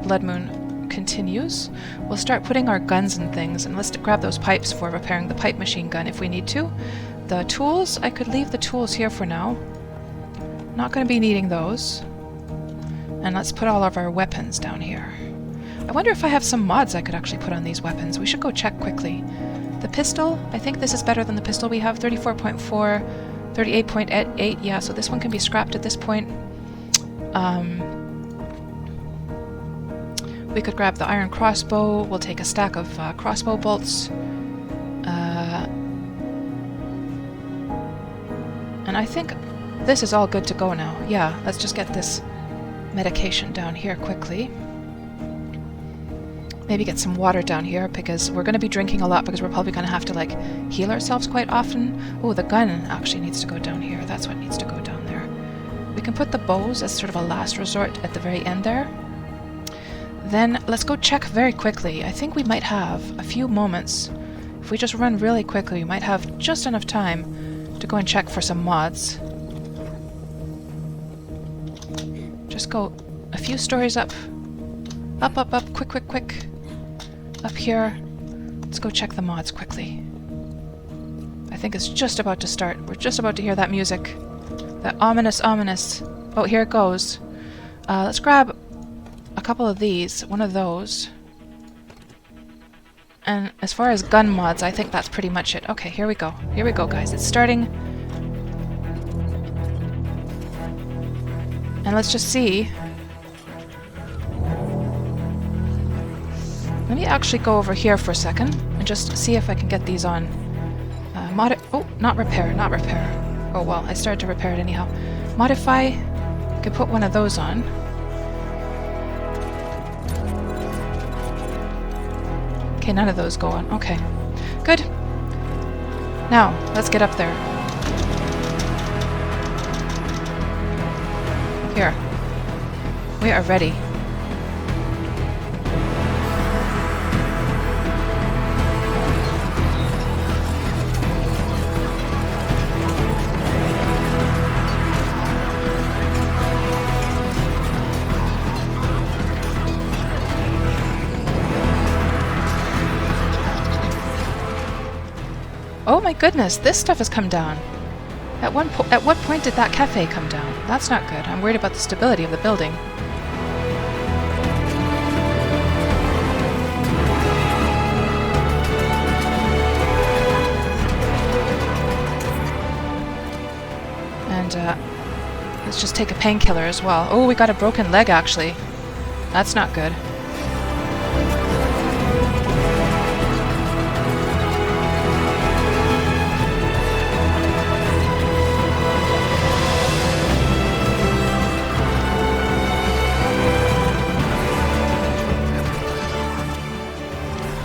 blood moon continues. We'll start putting our guns and things, and let's grab those pipes for repairing the pipe machine gun if we need to. The tools, I could leave the tools here for now. Not going to be needing those. And let's put all of our weapons down here. I wonder if I have some mods I could actually put on these weapons. We should go check quickly. The pistol, I think this is better than the pistol we have. 34.4, 38.8, yeah, so this one can be scrapped at this point. We could grab the iron crossbow. We'll take a stack of crossbow bolts. And I think this is all good to go now. Yeah, let's just get this medication down here quickly. Maybe get some water down here because we're going to be drinking a lot because we're probably going to have to like heal ourselves quite often. Oh, the gun actually needs to go down here. That's what needs to go down there. We can put the bows as sort of a last resort at the very end there. Then let's go check very quickly. I think we might have a few moments. If we just run really quickly, we might have just enough time to go and check for some mods. Just go a few stories up. Up, up, up, quick, quick, quick. Up here. Let's go check the mods quickly. I think it's just about to start. We're just about to hear that music. That ominous, ominous... Oh, here it goes. Let's grab a couple of these. One of those. And as far as gun mods, I think that's pretty much it. Okay, here we go. Here we go, guys. It's starting. And let's just see. Let me actually go over here for a second and just see if I can get these on. Oh, not repair, not repair. Oh well, I started to repair it anyhow. Modify. I could put one of those on. Okay, none of those go on. Okay. Good. Now, let's get up there. Here. We are ready. Oh my goodness, this stuff has come down. At what point did that cafe come down? That's not good. I'm worried about the stability of the building. And let's just take a painkiller as well. Oh, we got a broken leg actually. That's not good.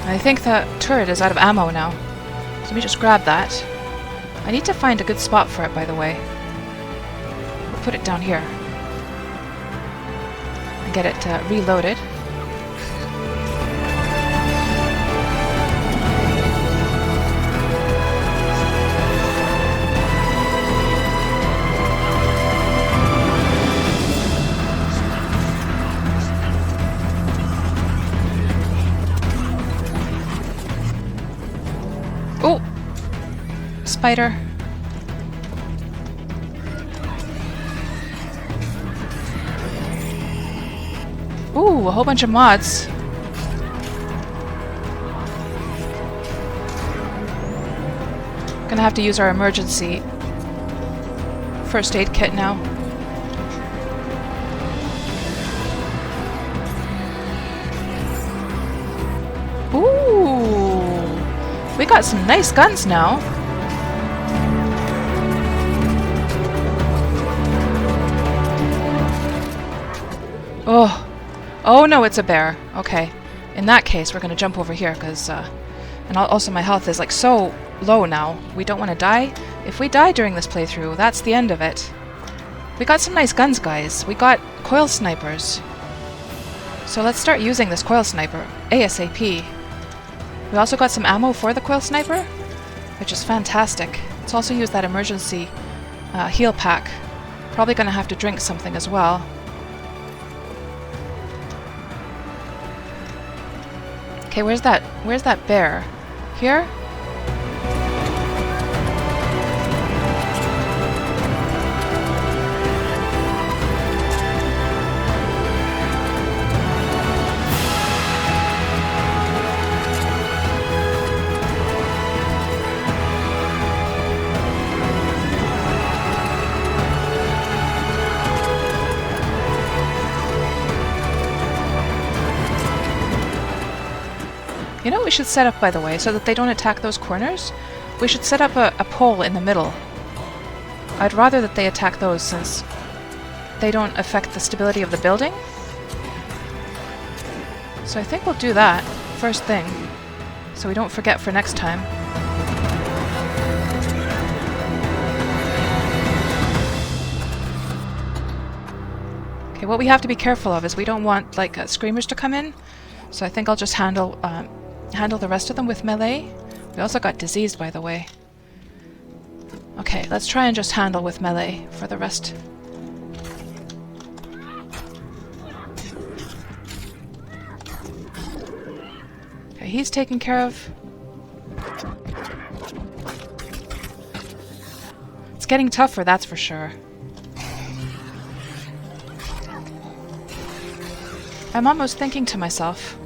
I think the turret is out of ammo now. So let me just grab that. I need to find a good spot for it, by the way. We'll put it down here. And get it reloaded. Oh! Spider. Ooh, a whole bunch of mods. Gonna have to use our emergency first aid kit now. Ooh! We got some nice guns now. Oh. Oh no, it's a bear. Okay. In that case, we're going to jump over here because... and also my health is like so low now. We don't want to die. If we die during this playthrough, that's the end of it. We got some nice guns, guys. We got coil snipers. So let's start using this coil sniper ASAP. We also got some ammo for the coil sniper, which is fantastic. Let's also use that emergency heal pack. Probably going to have to drink something as well. Okay, where's that bear? Here? You know what we should set up, by the way, so that they don't attack those corners? We should set up a pole in the middle. I'd rather that they attack those since they don't affect the stability of the building. So I think we'll do that first thing, so we don't forget for next time. Okay, what we have to be careful of is we don't want like screamers to come in. So I think I'll just handle the rest of them with melee. We also got diseased, by the way. Okay, let's try and just handle with melee for the rest. Okay, he's taken care of. It's getting tougher, that's for sure. I'm almost thinking to myself,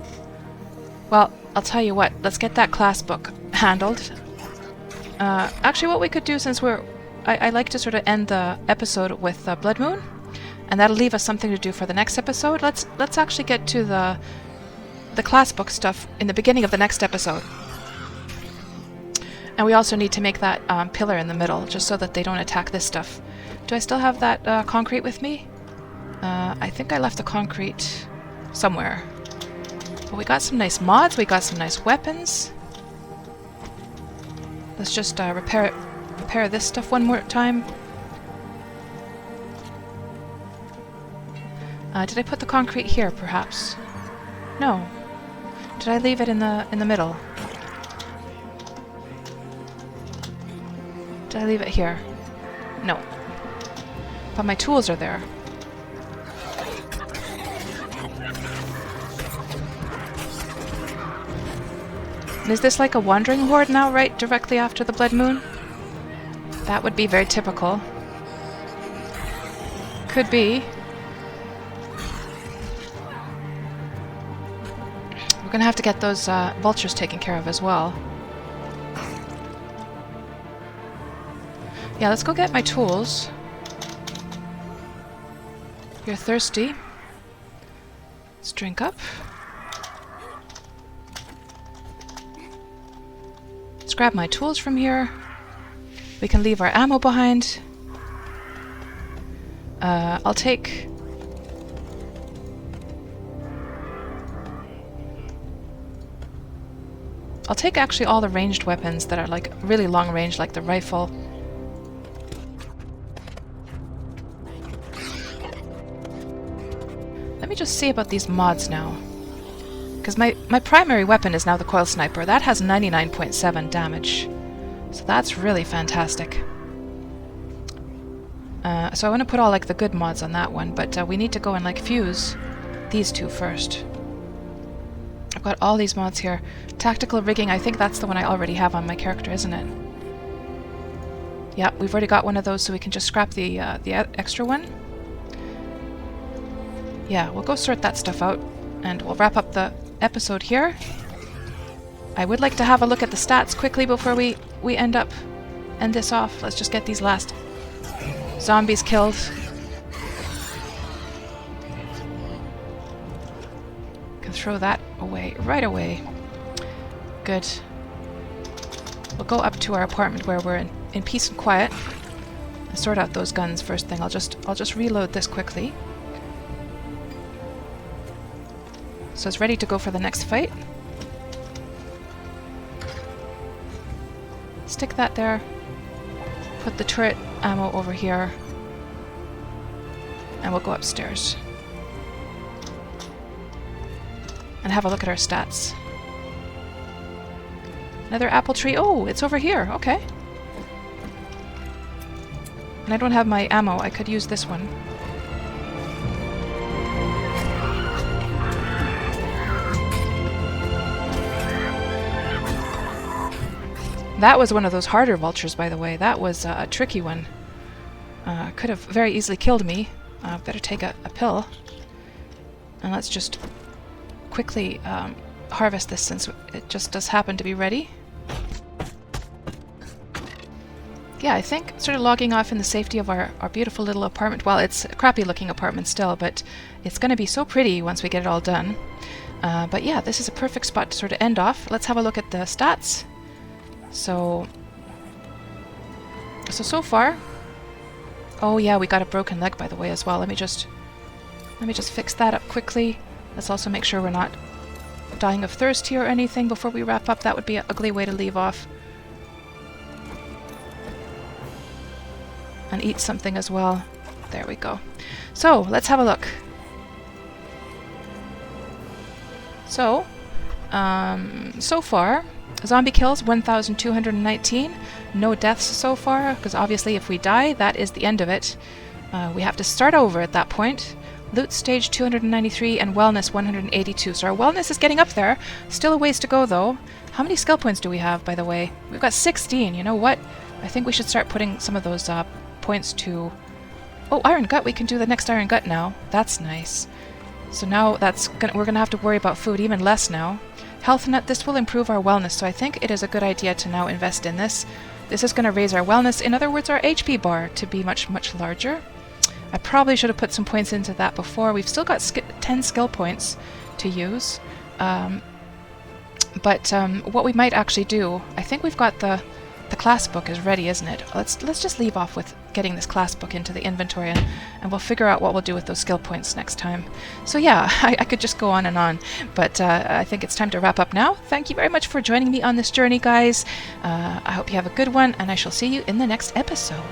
well, I'll tell you what, let's get that class book handled. Actually, what we could do, since I like to sort of end the episode with Blood Moon, and that'll leave us something to do for the next episode. Let's actually get to the class book stuff in the beginning of the next episode. And we also need to make that pillar in the middle, just so that they don't attack this stuff. Do I still have that concrete with me? I think I left the concrete somewhere. But we got some nice mods, we got some nice weapons. Let's just repair this stuff one more time. Did I put the concrete here, perhaps? No. Did I leave it in the middle? Did I leave it here? No. But my tools are there. And is this like a wandering horde now, right directly after the blood moon? That would be very typical. Could be. We're gonna have to get those vultures taken care of as well. Yeah, let's go get my tools. You're thirsty. Let's drink up. Let's grab my tools from here. We can leave our ammo behind. I'll take... actually all the ranged weapons that are like really long range, like the rifle. Let me just see about these mods now. Because my primary weapon is now the coil sniper. That has 99.7 damage. So that's really fantastic. So I want to put all like the good mods on that one, but we need to go and like fuse these two first. I've got all these mods here. Tactical rigging, I think that's the one I already have on my character, isn't it? Yeah, we've already got one of those, so we can just scrap the extra one. Yeah, we'll go sort that stuff out, and we'll wrap up the episode here. I would like to have a look at the stats quickly before we end this off. Let's just get these last zombies killed. Can throw that away right away. Good. We'll go up to our apartment where we're in peace and quiet and sort out those guns first thing. I'll just reload this quickly. So it's ready to go for the next fight. Stick that there. Put the turret ammo over here. And we'll go upstairs. And have a look at our stats. Another apple tree. Oh, it's over here. Okay. And I don't have my ammo. I could use this one. That was one of those harder vultures, by the way. That was a tricky one. Could have very easily killed me. Better take a pill. And let's just quickly harvest this since it just does happen to be ready. Yeah, I think sort of logging off in the safety of our beautiful little apartment. Well, it's a crappy looking apartment still, but it's going to be so pretty once we get it all done. But yeah, this is a perfect spot to sort of end off. Let's have a look at the stats. So far... Oh yeah, we got a broken leg, by the way, as well. Let me just fix that up quickly. Let's also make sure we're not dying of thirst here or anything before we wrap up. That would be an ugly way to leave off. And eat something as well. There we go. So, let's have a look. So far, zombie kills 1,219. No deaths so far, because obviously if we die, that is the end of it. We have to start over at that point. Loot stage 293 and wellness 182. So our wellness is getting up there. Still a ways to go though. How many skill points do we have, by the way? We've got 16. You know what? I think we should start putting some of those points to... Oh, Iron Gut. We can do the next Iron Gut now. That's nice. So now we're going to have to worry about food even less now. Health Nut, this will improve our wellness, so I think it is a good idea to now invest in this. This is going to raise our wellness, in other words our HP bar, to be much, much larger. I probably should have put some points into that before. We've still got 10 skill points to use. But what we might actually do, I think we've got the class book is ready, isn't it? Let's just leave off with getting this class book into the inventory, and we'll figure out what we'll do with those skill points next time. So yeah, I could just go on and on, but I think it's time to wrap up now. Thank you very much for joining me on this journey, guys. I hope you have a good one, and I shall see you in the next episode.